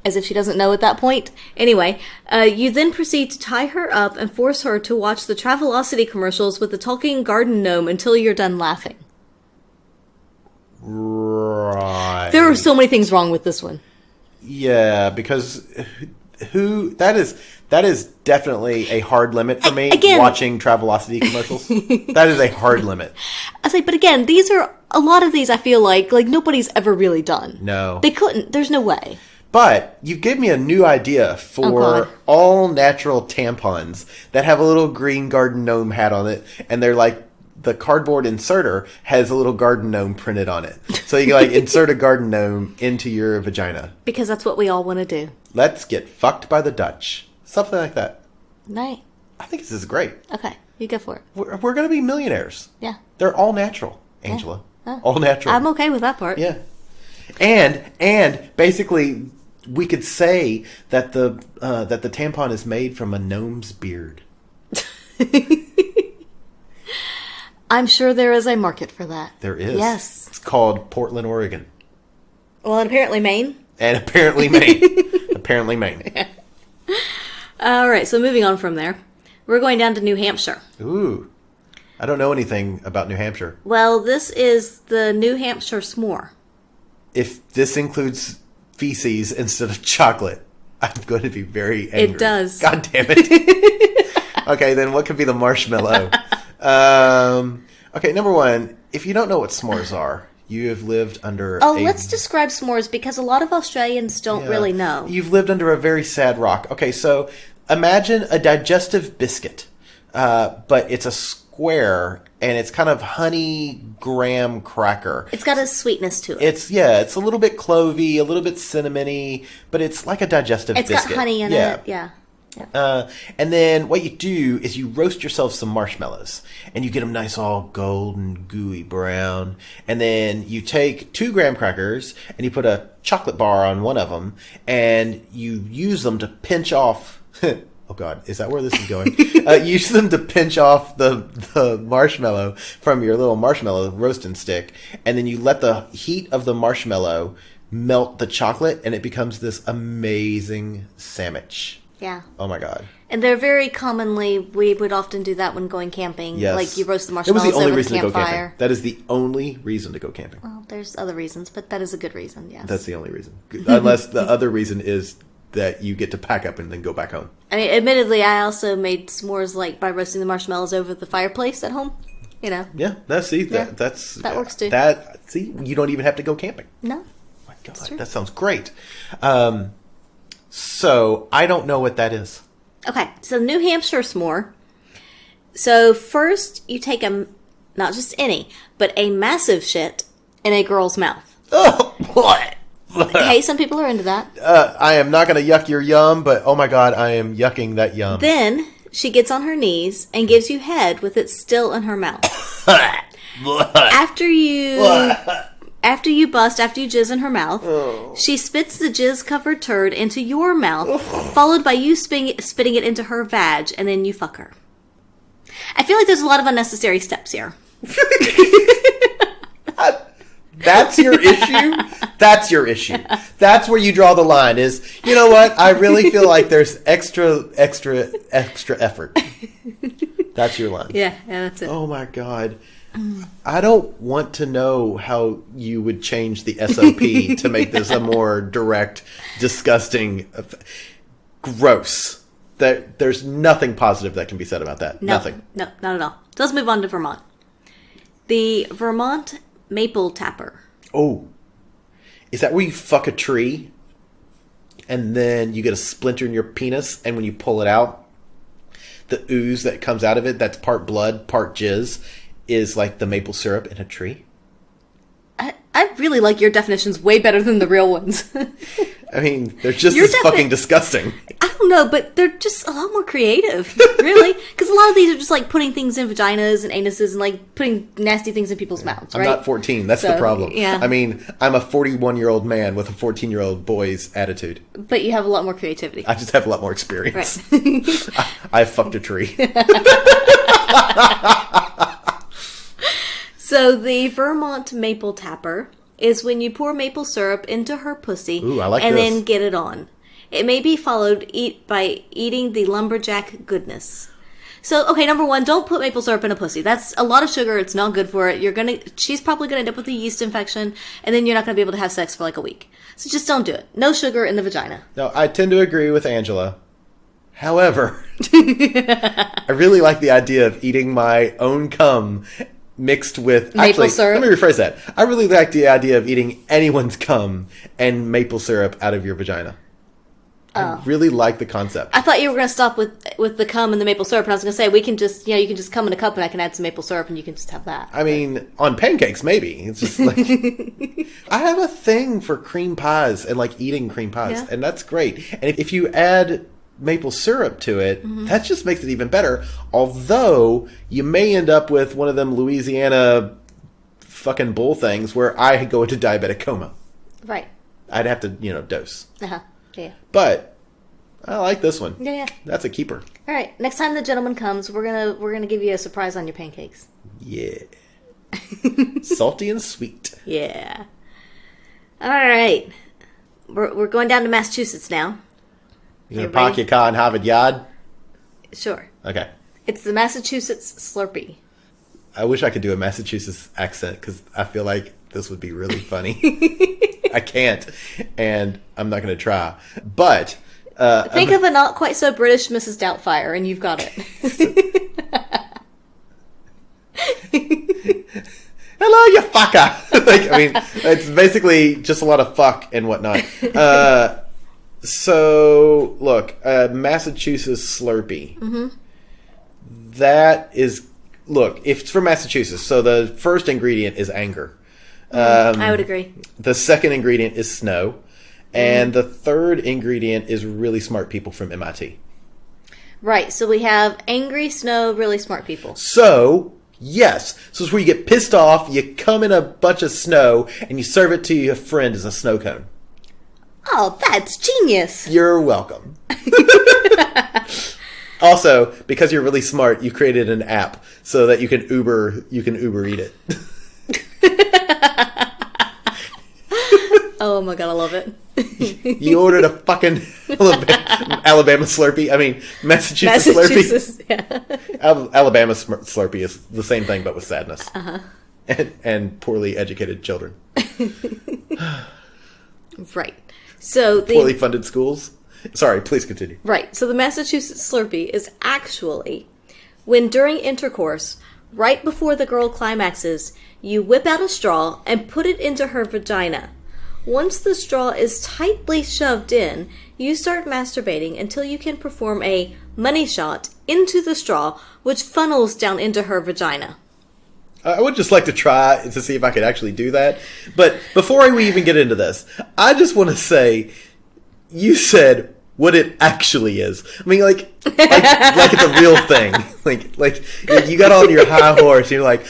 As if she doesn't know at that point. Anyway, you then proceed to tie her up and force her to watch the Travelocity commercials with the talking garden gnome until you're done laughing. Right. There are so many things wrong with this one. Yeah, because that is definitely a hard limit for me, again, watching Travelocity commercials. That is a hard limit. I say, but again, a lot of these I feel like nobody's ever really done. No. They couldn't. There's no way. But you've given me a new idea for all natural tampons that have a little green garden gnome hat on it, and they're like, the cardboard inserter has a little garden gnome printed on it. So you can like insert a garden gnome into your vagina. Because that's what we all want to do. Let's get fucked by the Dutch. Something like that. Right. I think this is great. Okay, you go for it. We're going to be millionaires. Yeah. They're all natural, Angela. Yeah. All natural. I'm okay with that part. Yeah. And basically, we could say that the tampon is made from a gnome's beard. I'm sure there is a market for that. There is. Yes. It's called Portland, Oregon. Well, and apparently Maine. And apparently Maine. Apparently Maine. All right, so moving on from there. We're going down to New Hampshire. Ooh. I don't know anything about New Hampshire. Well, this is the New Hampshire s'more. If this includes feces instead of chocolate, I'm going to be very angry. It does. God damn it. Okay, then what could be the marshmallow? Okay, number one, if you don't know what s'mores are, you have lived under let's describe s'mores because a lot of Australians don't really know. You've lived under a very sad rock. Okay, so imagine a digestive biscuit, but it's a square and it's kind of honey graham cracker. It's got a sweetness to it. It's a little bit clovey, a little bit cinnamony, but it's like a digestive biscuit. It's got honey in it, yeah. And then what you do is you roast yourself some marshmallows, and you get them nice, all golden, gooey brown. And then you take 2 graham crackers, and you put a chocolate bar on one of them, and you use them to pinch off. Oh God, is that where this is going? Use them to pinch off the marshmallow from your little marshmallow roasting stick, and then you let the heat of the marshmallow melt the chocolate, and it becomes this amazing sandwich. Yeah. Oh my God. And they're very commonly, we would often do that when going camping. Yes. Like you roast the It was marshmallows the only over the reason to go camping. campfire. That is the only reason to go camping. Well, there's other reasons, but that is a good reason, yes. That's the only reason. Unless the other reason is that you get to pack up and then go back home. I mean, admittedly, I also made s'mores like by roasting the marshmallows over the fireplace at home. You know. Yeah, that works too. See, you don't even have to go camping. No. My God, that sounds great. So I don't know what that is. Okay, so New Hampshire s'more. So first you take not just any, but a massive shit in a girl's mouth. Oh, what? Okay, some people are into that. I am not going to yuck your yum, but oh my God, I am yucking that yum. Then she gets on her knees and gives you head with it still in her mouth. After you jizz in her mouth, she spits the jizz-covered turd into your mouth, followed by you spitting it into her vag, and then you fuck her. I feel like there's a lot of unnecessary steps here. That's your issue? That's your issue. That's where you draw the line is, you know what? I really feel like there's extra effort. That's your line. Yeah, that's it. Oh my God. I don't want to know how you would change the SOP to make this a more direct, disgusting, gross. There's nothing positive that can be said about that. No, Nothing. No, not at all. So let's move on to Vermont. The Vermont Maple Tapper. Oh. Is that where you fuck a tree and then you get a splinter in your penis, and when you pull it out, the ooze that comes out of it, that's part blood, part jizz, is like the maple syrup in a tree? I really like your definitions way better than the real ones. I mean, they're just Your as fucking disgusting. I don't know, but they're just a lot more creative, really. Because a lot of these are just like putting things in vaginas and anuses and like putting nasty things in people's mouths, right? I'm not 14. That's the problem. Yeah. I mean, I'm a 41-year-old man with a 14-year-old boy's attitude. But you have a lot more creativity. I just have a lot more experience. Right. I fucked a tree. So the Vermont Maple Tapper is when you pour maple syrup into her pussy Ooh, I like and this. then get it on. It may be followed by eating the lumberjack goodness. So, okay, number one, don't put maple syrup in a pussy. That's a lot of sugar. It's not good for it. She's probably going to end up with a yeast infection, and then you're not going to be able to have sex for like a week. So just don't do it. No sugar in the vagina. No, I tend to agree with Angela. However, I really like the idea of eating my own cum mixed with maple syrup. Let me rephrase that. I really like the idea of eating anyone's cum and maple syrup out of your vagina. I really like the concept. I thought you were going to stop with the cum and the maple syrup, and I was going to say we can just, you can just cum in a cup, and I can add some maple syrup, and you can just have that. I mean, on pancakes, maybe. It's just like I have a thing for cream pies and like eating cream pies, and that's great. And if you add maple syrup to it, that just makes it even better. Although you may end up with one of them Louisiana fucking bull things where I go into diabetic coma. Right. I'd have to, dose. Yeah. But I like this one. Yeah. That's a keeper. All right. Next time the gentleman comes, we're gonna give you a surprise on your pancakes. Yeah. Salty and sweet. Yeah. All right. We're going down to Massachusetts now. You gonna park your car in Harvard Yard? Sure. Okay. It's the Massachusetts Slurpee. I wish I could do a Massachusetts accent because I feel like this would be really funny. I can't, and I'm not going to try. But think of a not quite so British Mrs. Doubtfire, and you've got it. Hello, you fucker! It's basically just a lot of fuck and whatnot. So, look, Massachusetts Slurpee. Mm-hmm. That is, look, if it's from Massachusetts, so the first ingredient is anger. I would agree. The second ingredient is snow. And the third ingredient is really smart people from MIT. Right, so we have angry, snow, really smart people. So, yes. So it's where you get pissed off, you come in a bunch of snow, and you serve it to your friend as a snow cone. Oh, that's genius. You're welcome. Also, because you're really smart, you created an app so that you can Uber eat it. Oh my god, I love it. You ordered a fucking Alabama Slurpee. I mean, Massachusetts Slurpee. Yeah. Alabama Slurpee is the same thing, but with sadness. And poorly educated children. Right. So Poorly funded schools. Sorry, please continue. Right. So the Massachusetts Slurpee is actually when during intercourse, right before the girl climaxes, you whip out a straw and put it into her vagina. Once the straw is tightly shoved in, you start masturbating until you can perform a money shot into the straw, which funnels down into her vagina. I would just like to try to see if I could actually do that. But before we even get into this, I just want to say, you said what it actually is. I mean, like it's a real thing. Like you got on your high horse and you're like,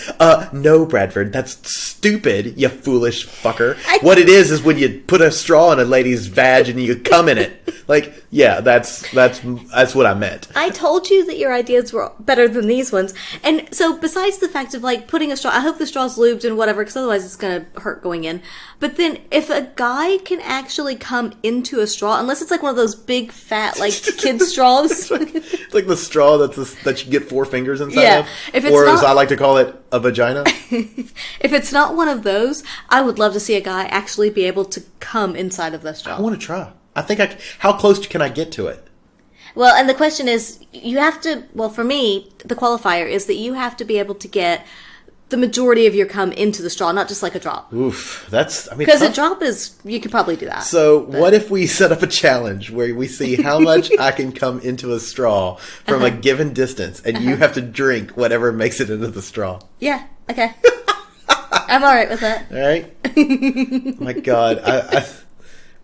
no, Bradford, that's stupid, you foolish fucker. What it is when you put a straw in a lady's vag and you come in it. Like, yeah, that's what I meant. I told you that your ideas were better than these ones. And so besides the fact of like putting a straw, I hope the straw's lubed and whatever, because otherwise it's going to hurt going in. But then if a guy can actually come into a straw, unless it's like one of those big fat like kid straws. It's like the straw that you get 4 fingers inside Yeah. of. If it's or not, as I like to call it, a vagina. If it's not one of those, I would love to see a guy actually be able to come inside of the straw. I want to try. I think how close can I get to it? Well, and the question is, you have to, well, for me, the qualifier is that you have to be able to get the majority of your cum into the straw, not just like a drop. Oof, Because a drop is, you could probably do that. So what if we set up a challenge where we see how much I can come into a straw from a given distance, and you have to drink whatever makes it into the straw? Yeah, okay. I'm alright with that. All right? Oh my God.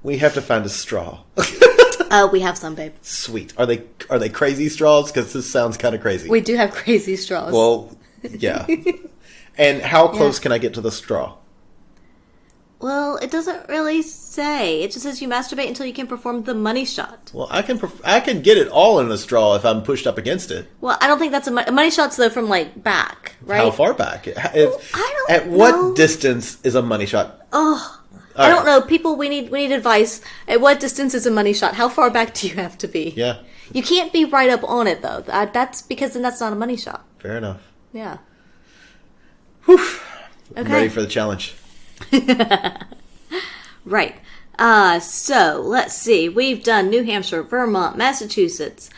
We have to find a straw. We have some, babe. Sweet. Are they crazy straws? Because this sounds kind of crazy. We do have crazy straws. Well, yeah. And how close can I get to the straw? Well, it doesn't really say. It just says you masturbate until you can perform the money shot. Well, I can get it all in a straw if I'm pushed up against it. Well, I don't think that's a money shot's though from like back, right? How far back? I don't At know. what distance is a money shot? Oh, All I don't right. know. People, we need advice. At what distance is a money shot? How far back do you have to be? Yeah, You can't be right up on it though. That's because then that's not a money shot. fair enough. Yeah. Whew. I'm Okay. ready for the challenge. Right. So let's see. We've done New Hampshire, Vermont, Massachusetts.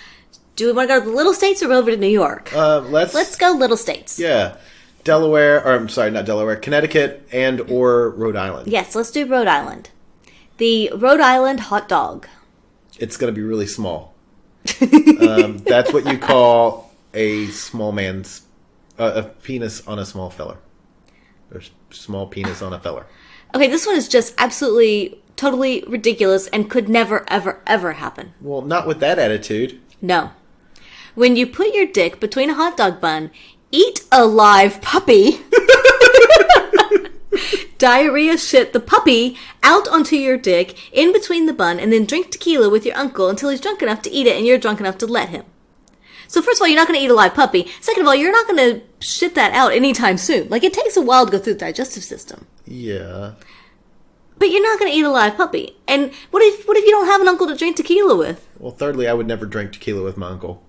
Do we want to go to the little states or over to New York? Let's go little states. Yeah, Delaware, or I'm sorry, not Delaware, Connecticut and or Rhode Island. Yes, let's do Rhode Island. The Rhode Island hot dog. It's going to be really small. That's what you call a small man's a penis on a small feller, or small penis on a feller. Okay, this one is just absolutely, totally ridiculous and could never, ever, ever happen. Well, not with that attitude. No. When you put your dick between a hot dog bun, eat a live puppy, diarrhea shit the puppy out onto your dick in between the bun, and then drink tequila with your uncle until he's drunk enough to eat it and you're drunk enough to let him. So first of all, you're not going to eat a live puppy. Second of all, you're not going to shit that out anytime soon. Like, it takes a while to go through the digestive system. Yeah. But you're not going to eat a live puppy. And what if you don't have an uncle to drink tequila with? Well, thirdly, I would never drink tequila with my uncle.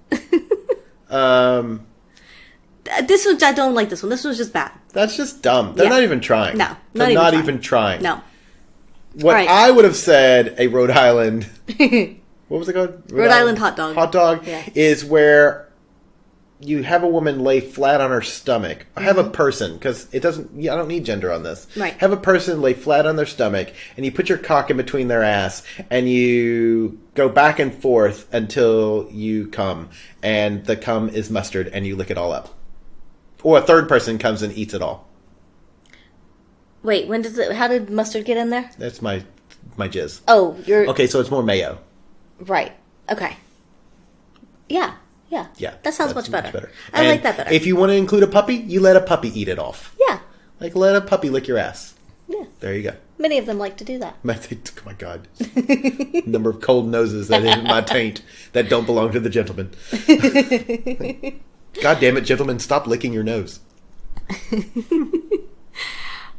This one, I don't like this one. This one's just bad. That's just dumb. They're Yeah. not even trying. No, They're not even trying. No. What Right. I would have said, a Rhode Island... What was it called? Rhode Island hot dog. Hot dog Yeah. is where you have a woman lay flat on her stomach. Have a person, because it doesn't... I don't need gender on this. Right. Have a person lay flat on their stomach, and you put your cock in between their ass, and you go back and forth until you come, and the cum is mustard, and you lick it all up. Or a third person comes and eats it all. Wait, how did mustard get in there? That's my jizz. Oh, you're... Okay, so it's more mayo. Right. Okay. Yeah. Yeah. Yeah. That sounds that's much better. I And like that better. If you want to include a puppy, you let a puppy eat it off. Yeah. Like, let a puppy lick your ass. Yeah. There you go. Many of them like to do that. Oh my God. Number of cold noses that hit my taint that don't belong to the gentleman. God damn it, gentlemen, stop licking your nose.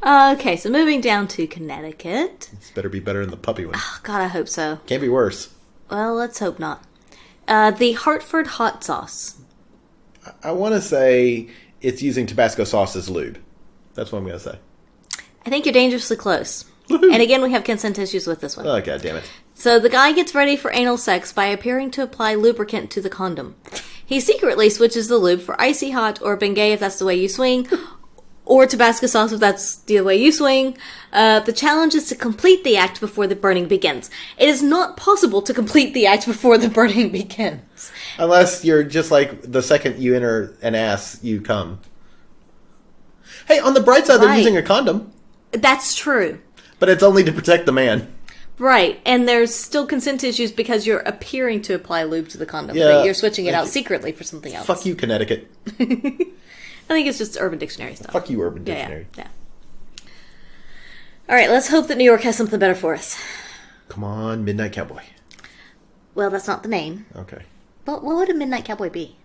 Okay, so moving down to Connecticut. This better be better than the puppy one. Oh, God, I hope so. Can't be worse. Well, let's hope not. The Hartford hot sauce. I want to say it's using Tabasco sauce as lube. That's what I'm going to say. I think you're dangerously close. And again, we have consent issues with this one. Oh, God damn it. So the guy gets ready for anal sex by appearing to apply lubricant to the condom. He secretly switches the lube for icy hot or Bengay if that's the way you swing, or Tabasco sauce if that's the way you swing. The challenge is to complete the act before the burning begins. It is not possible to complete the act before the burning begins. Unless you're just like the second you enter an ass, you come. Hey, on the bright side, they're Right. using a condom, That's true. but it's only to protect the man. Right, and there's still consent issues because you're appearing to apply lube to the condom, Yeah. but you're switching it out secretly for something else. Fuck you, Connecticut. I think it's just Urban Dictionary stuff. Fuck you, Urban Yeah, Dictionary. yeah. All right, let's hope that New York has something better for us. Come on, Midnight Cowboy. Well, that's not the name. Okay. But what would a Midnight Cowboy be?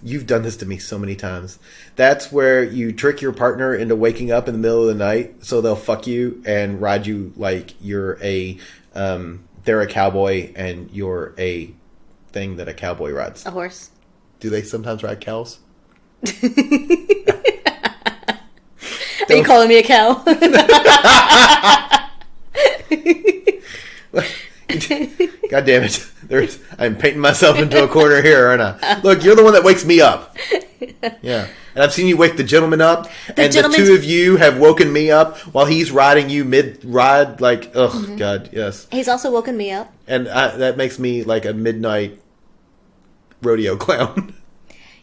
You've done this to me so many times. That's where you trick your partner into waking up in the middle of the night so they'll fuck you and ride you like you're they're a cowboy and you're a thing that a cowboy rides. A horse? Do they sometimes ride cows? Are you calling me a cow? God damn it. I'm painting myself into a corner here, aren't I? Look, you're the one that wakes me up. Yeah. And I've seen you wake the gentleman up, and the two of you have woken me up while he's riding you mid-ride, like, God, yes. He's also woken me up. And that makes me like a midnight rodeo clown.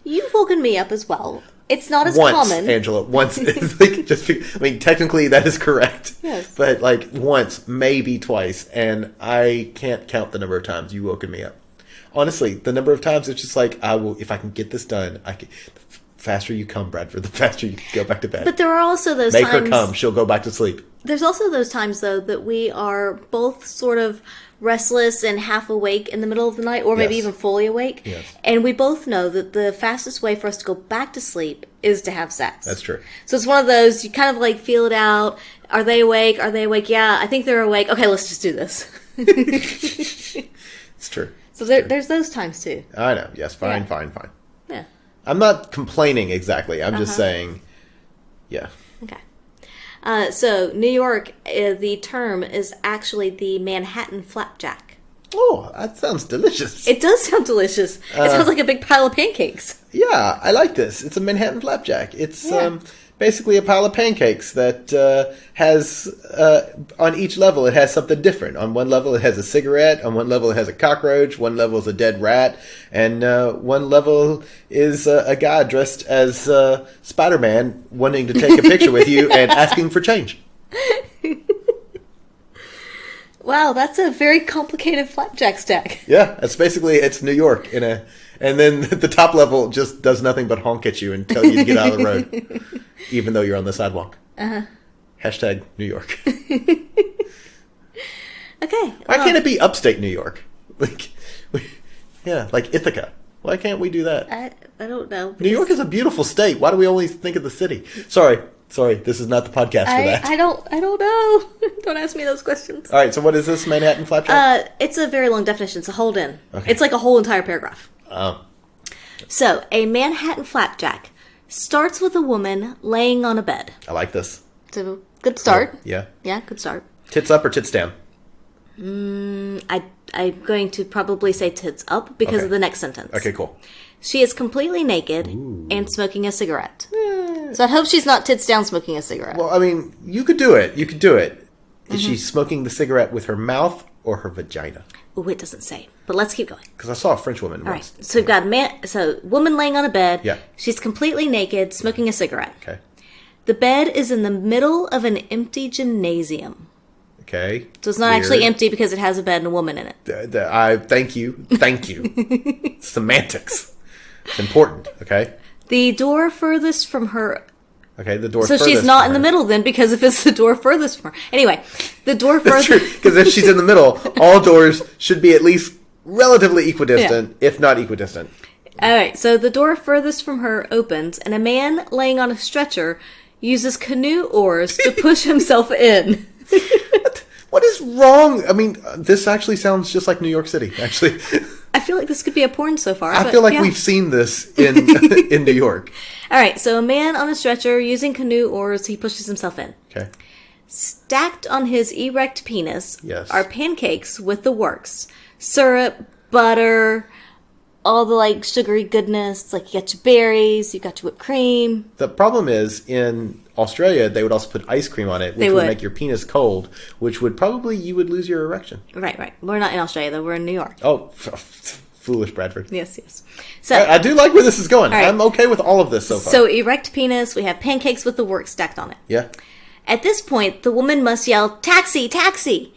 You've woken me up as well. It's not as Once, common. Angela. Once. It's like technically that is correct. Yes. But like once, maybe twice, and I can't count the number of times you woken me up. Honestly, the number of times it's just like, I will, if I can get this done, the faster you come, Bradford, the faster you go back to bed. But there are also those Make times... her come, she'll go back to sleep. There's also those times, though, that we are both sort of restless and half awake in the middle of the night, or maybe Yes. even fully awake. Yes. And we both know that the fastest way for us to go back to sleep is to have sex. That's true. So it's one of those, you kind of like feel it out. Are they awake? Are they awake? Yeah, I think they're awake. Okay, let's just do this. It's true. So there's those times, too. I know. Yes, fine, Yeah. fine, fine. Yeah. I'm not complaining exactly. I'm just saying, yeah. Okay. So, New York, the term is actually the Manhattan flapjack. Oh, that sounds delicious. It does sound delicious. It sounds like a big pile of pancakes. Yeah, I like this. It's a Manhattan flapjack. It's Yeah. basically a pile of pancakes that has, on each level, it has something different. On one level, it has a cigarette. On one level, it has a cockroach. One level is a dead rat. And one level is a guy dressed as Spider-Man wanting to take a picture with you and asking for change. Wow, that's a very complicated flapjack stack. Yeah, it's New York and then the top level just does nothing but honk at you and tell you to get out of the road, even though you're on the sidewalk. Hashtag New York. Okay. Why can't it be upstate New York? Like Ithaca. Why can't we do that? I don't know. New York is a beautiful state. Why do we always think of the city? Sorry. This is not the podcast for that. I don't know. Don't ask me those questions. All right. So what is this Manhattan flapjack? It's a very long definition. It's a hold in. Okay. It's like a whole entire paragraph. Oh. So, a Manhattan flapjack starts with a woman laying on a bed. I like this. It's a good start. Yeah. Yeah, good start. Tits up or tits down? I'm going to probably say tits up because Okay. of the next sentence. Okay. Cool. She is completely naked and smoking a cigarette. So I hope she's not tits down smoking a cigarette. Well, I mean, you could do it. Is she smoking the cigarette with her mouth or her vagina? Ooh, it doesn't say. But let's keep going. Because I saw a French woman All once. right. So we've got woman laying on a bed. Yeah. She's completely naked, smoking a cigarette. Okay. The bed is in the middle of an empty gymnasium. Okay. So it's not Weird. actually empty because it has a bed and a woman in it. I thank you. Semantics. It's important. Okay. The door furthest from her. Okay. The door. So she's not in the middle then, because if it's the door furthest from her. Anyway, the door That's true. furthest. Because if she's in the middle, all doors should be at least relatively equidistant, if not equidistant. All right. So the door furthest from her opens, and a man laying on a stretcher uses canoe oars to push himself in. What is wrong? I mean, this actually sounds just like New York City. Actually, I feel like this could be a porn so far. I but feel like yeah. we've seen this in in New York. All right. So a man on a stretcher using canoe oars, he pushes himself in. Okay. Stacked on his erect penis Yes. are pancakes with the works. Syrup, butter, all the like sugary goodness. Like you got your berries, you got your whipped cream. The problem is in Australia they would also put ice cream on it, which They would would. make your penis cold, which would probably you would lose your erection. Right. We're not in Australia though. We're in New York. Oh, foolish Bradford. Yes. So I do like where this is going. All right. I'm okay with all of this so far. So erect penis, we have pancakes with the works stacked on it. Yeah. At this point, the woman must yell, "Taxi, taxi!"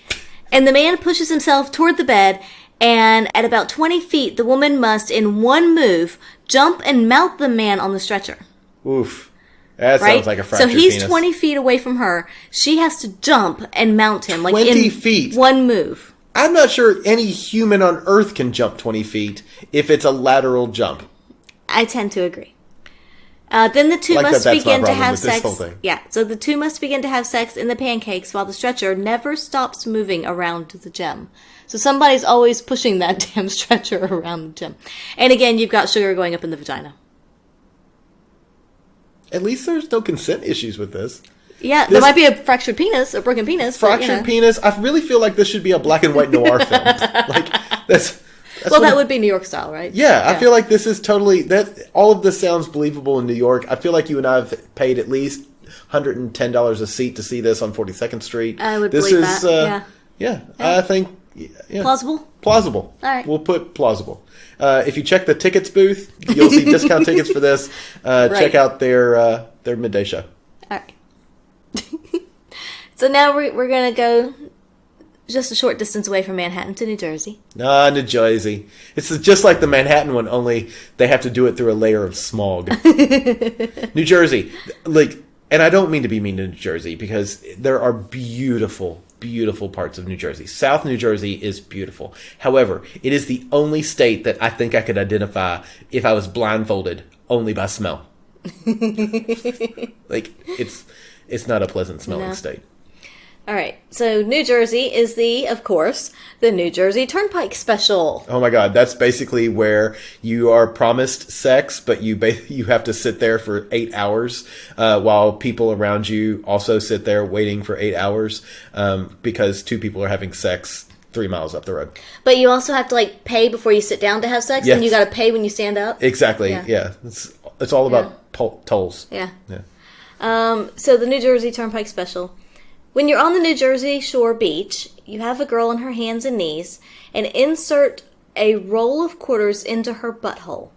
And the man pushes himself toward the bed, and at about 20 feet, the woman must, in one move, jump and mount the man on the stretcher. Oof. That Right? sounds like a So fractured he's penis. 20 feet away from her. She has to jump and mount him, like 20 in feet? one move. I'm not sure any human on Earth can jump 20 feet if it's a lateral jump. I tend to agree. Then the two Like must that's my begin to problem have with this sex. whole thing. Yeah, so the two must begin to have sex in the pancakes while the stretcher never stops moving around the gem. So somebody's always pushing that damn stretcher around the gem. And again, you've got sugar going up in the vagina. At least there's no consent issues with this. Yeah, This- there might be a fractured penis, a broken penis. but, you Fractured know. penis. I really feel like this should be a black and white noir film. Like that's Well, what- that would be New York style, right? Yeah, I feel like this is totally that. All of this sounds believable in New York. I feel like you and I have paid at least $110 a seat to see this on 42nd Street. I would this believe is, that, yeah. I think yeah. Plausible? Plausible. All right. We'll put plausible. If you check the tickets booth, you'll see discount tickets for this. Check out their midday show. All right. So now we're going to go just a short distance away from Manhattan to New Jersey. New Jersey. It's just like the Manhattan one, only they have to do it through a layer of smog. New Jersey. And I don't mean to be mean to New Jersey, because there are beautiful, beautiful parts of New Jersey. South New Jersey is beautiful. However, it is the only state that I think I could identify if I was blindfolded only by smell. It's not a pleasant smelling No. state. All right. So New Jersey is of course, the New Jersey Turnpike Special. Oh my God, that's basically where you are promised sex, but you have to sit there for 8 hours while people around you also sit there waiting for 8 hours because two people are having sex 3 miles up the road. But you also have to pay before you sit down to have sex, Yes. and you got to pay when you stand up. Exactly. Yeah. Yeah. It's all about tolls. Yeah. Yeah. So the New Jersey Turnpike Special. When you're on the New Jersey Shore beach, you have a girl on her hands and knees and insert a roll of quarters into her butthole.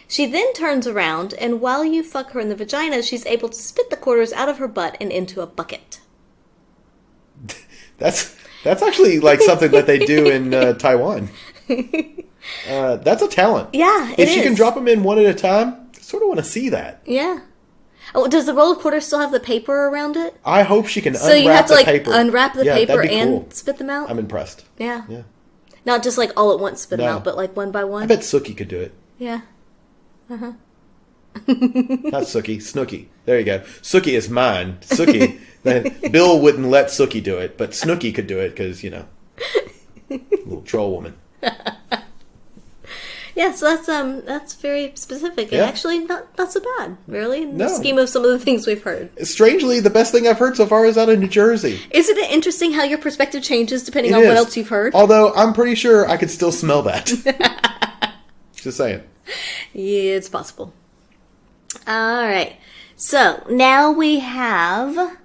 She then turns around, and while you fuck her in the vagina, she's able to spit the quarters out of her butt and into a bucket. That's actually like something that they do in Taiwan. That's a talent. Yeah, If it she can is. drop them in one at a time, I sort of want to see that. Yeah. Oh, does the roll of quarters still have the paper around it? I hope she can So you have unwrap to the paper. unwrap the Yeah, paper that'd be and cool. spit them out? I'm impressed. Yeah. Yeah. Not just all at once spit them No. out, but one by one. I bet Sookie could do it. Yeah. Not Sookie, Snooky. There you go. Sookie is mine. Sookie. Then Bill wouldn't let Sookie do it, but Snooky could do it because, little troll woman. Yeah, so that's very specific and Yeah. actually not so bad, really, in No. the scheme of some of the things we've heard. Strangely, the best thing I've heard so far is out of New Jersey. Isn't it interesting how your perspective changes depending It on what is. else you've heard? Although I'm pretty sure I could still smell that. Just saying. Yeah, it's possible. All right. So now we have.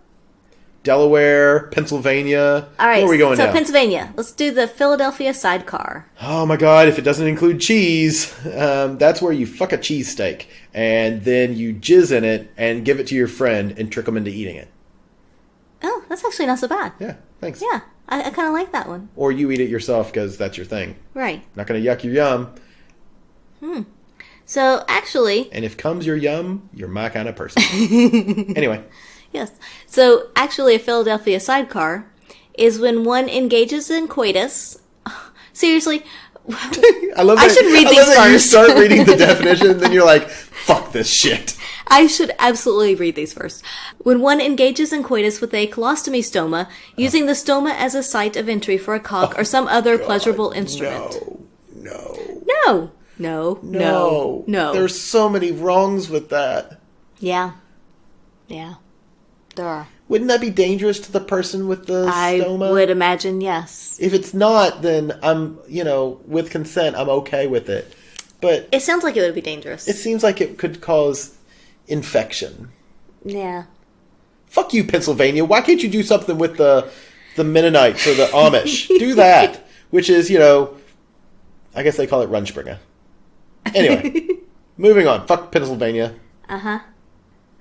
Delaware, Pennsylvania. All right. Where are we going so now? Pennsylvania. Let's do the Philadelphia sidecar. Oh my God, if it doesn't include cheese, that's where you fuck a cheesesteak and then you jizz in it and give it to your friend and trick them into eating it. Oh, that's actually not so bad. Yeah, thanks. Yeah, I kind of like that one. Or you eat it yourself because that's your thing. Right. Not going to yuck your yum. So, actually... And if comes your yum, you're my kind of person. Anyway. Yes. So, actually, a Philadelphia sidecar is when one engages in coitus. Seriously... I love I that, should read I these love that you first. start reading the definition, and then you're like, fuck this shit. I should absolutely read these first. When one engages in coitus with a colostomy stoma, using the stoma as a site of entry for a cock or some other pleasurable instrument. No. No. There's so many wrongs with that. Yeah. There are. Wouldn't that be dangerous to the person with the stoma? I would imagine, yes. If it's not, then I'm, with consent, I'm okay with it. But It sounds like it would be dangerous. it seems like it could cause infection. Yeah. Fuck you, Pennsylvania. Why can't you do something with the Mennonites or the Amish? Do that. Which is, I guess they call it Runspringa. Anyway, moving on. Fuck Pennsylvania. Uh-huh.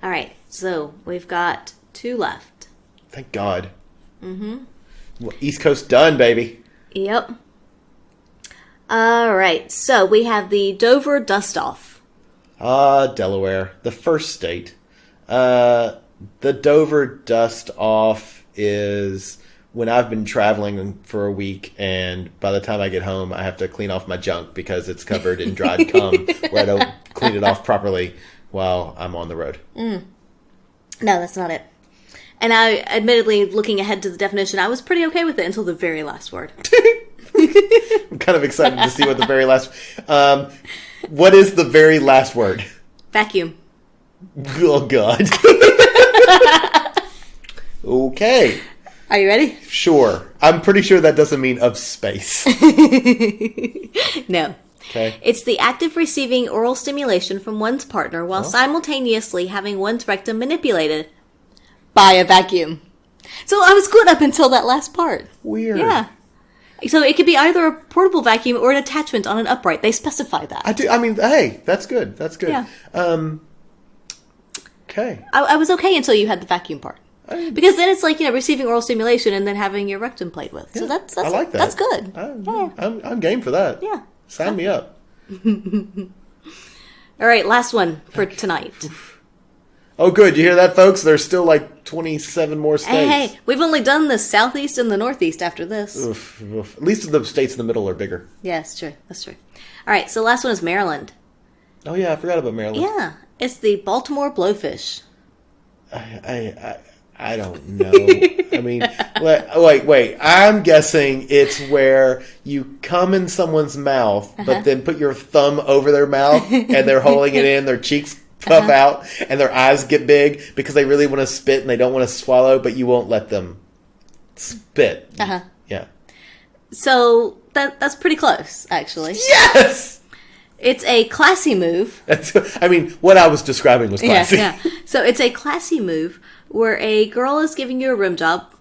All right. So, we've got 2 left. Thank God. Mm-hmm. Well, East Coast done, baby. Yep. All right. So, we have the Dover Dust-Off. Delaware. The first state. The Dover Dust-Off is when I've been traveling for a week, and by the time I get home, I have to clean off my junk because it's covered in dried cum, where I don't clean it off properly while I'm on the road. No, that's not it. And I, admittedly, looking ahead to the definition, I was pretty okay with it until the very last word. I'm kind of excited to see what the very last... what is the very last word? Vacuum. Oh, God. Okay. Are you ready? Sure. I'm pretty sure that doesn't mean of space. No. Okay. It's the act of receiving oral stimulation from one's partner while simultaneously having one's rectum manipulated by a vacuum. So I was good up until that last part. Weird. Yeah. So it could be either a portable vacuum or an attachment on an upright. They specify that. Hey, that's good. That's good. Yeah. Okay. I was okay until you had the vacuum part. Because then it's like, receiving oral stimulation and then having your rectum played with. So that's I like that. That's good. I'm game for that. Yeah. Sign me up. All right, last one for tonight. Oh, good. You hear that, folks? There's still like 27 more states. Hey, we've only done the southeast and the northeast after this. Oof. At least the states in the middle are bigger. Yeah, that's true. That's true. All right, so last one is Maryland. Oh, yeah. I forgot about Maryland. Yeah, it's the Baltimore Blowfish. I don't know. I mean, wait. I'm guessing it's where you come in someone's mouth, but then put your thumb over their mouth, and they're holding it in, their cheeks puff out, and their eyes get big because they really want to spit and they don't want to swallow, but you won't let them spit. Uh-huh. Yeah. So that's pretty close, actually. Yes! It's a classy move. What I was describing was classy. Yeah. So it's a classy move where a girl is giving you a rim job.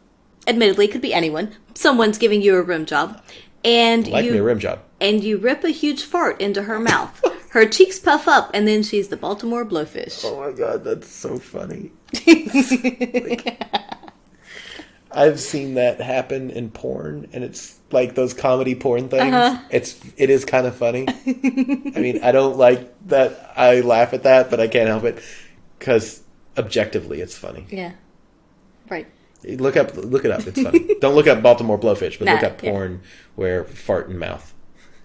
Admittedly, it could be anyone. Someone's giving you a rim job. And Like me a rim job. And you rip a huge fart into her mouth. Her cheeks puff up, and then she's the Baltimore Blowfish. Oh my God, that's so funny. I've seen that happen in porn, and it's like those comedy porn things. It is kind of funny. I don't like that. I laugh at that, but I can't help it because objectively, it's funny. Yeah, right. Look it up. It's funny. Don't look up Baltimore Blowfish, but look up porn where fart in mouth.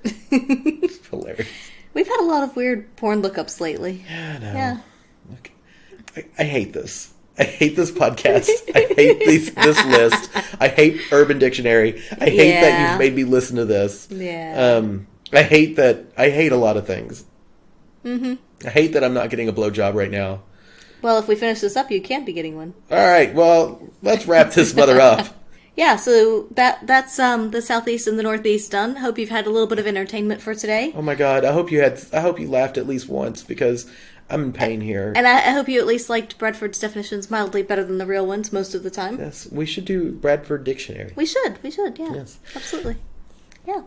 It's hilarious. We've had a lot of weird porn lookups lately. Yeah, I know. Yeah. I hate this. I hate this podcast. I hate this list. I hate Urban Dictionary. I hate that you've made me listen to this. Yeah. I hate a lot of things. Mm-hmm. I hate that I'm not getting a blowjob right now. Well, if we finish this up, you can't be getting one. All right. Well, let's wrap this mother up. Yeah, so that's the southeast and the northeast done. Hope you've had a little bit of entertainment for today. Oh my God, I hope you laughed at least once because I'm in pain here. And I hope you at least liked Bradford's definitions mildly better than the real ones most of the time. Yes, we should do Bradford Dictionary. We should, yeah. Yes. Absolutely. Yeah.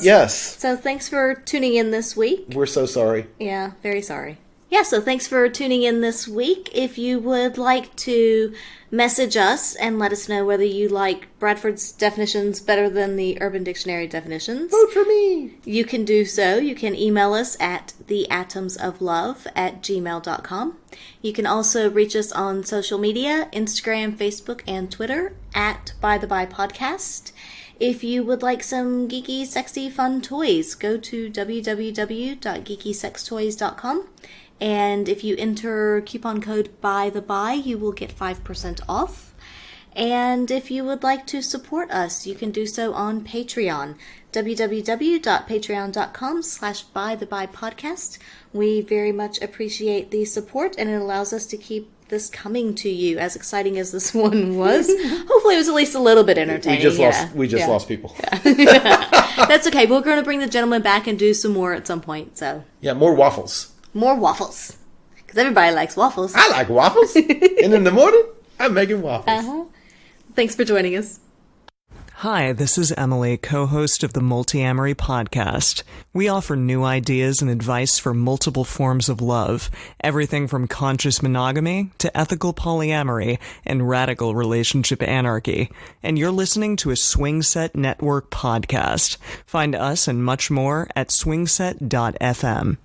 Yes. So thanks for tuning in this week. We're so sorry. Yeah, very sorry. Yeah, so thanks for tuning in this week. If you would like to message us and let us know whether you like Bradford's definitions better than the Urban Dictionary definitions, Vote for me! you can do so. You can email us at theatomsoflove@gmail.com. You can also reach us on social media, Instagram, Facebook, and Twitter at By the By Podcast. If you would like some geeky, sexy, fun toys, go to www.geekysextoys.com. And if you enter coupon code By the By, you will get 5% off. And if you would like to support us, you can do so on Patreon, www.patreon.com/bythebypodcast. We very much appreciate the support, and it allows us to keep this coming to you, as exciting as this one was. Hopefully it was at least a little bit entertaining. We just lost people. That's okay. We're going to bring the gentleman back and do some more at some point. So Yeah, more waffles. more waffles. Because everybody likes waffles. I like waffles. And in the morning, I'm making waffles. Thanks for joining us. Hi, this is Emily, co-host of the Multiamory podcast. We offer new ideas and advice for multiple forms of love, everything from conscious monogamy to ethical polyamory and radical relationship anarchy. And you're listening to a Swingset Network podcast. Find us and much more at swingset.fm.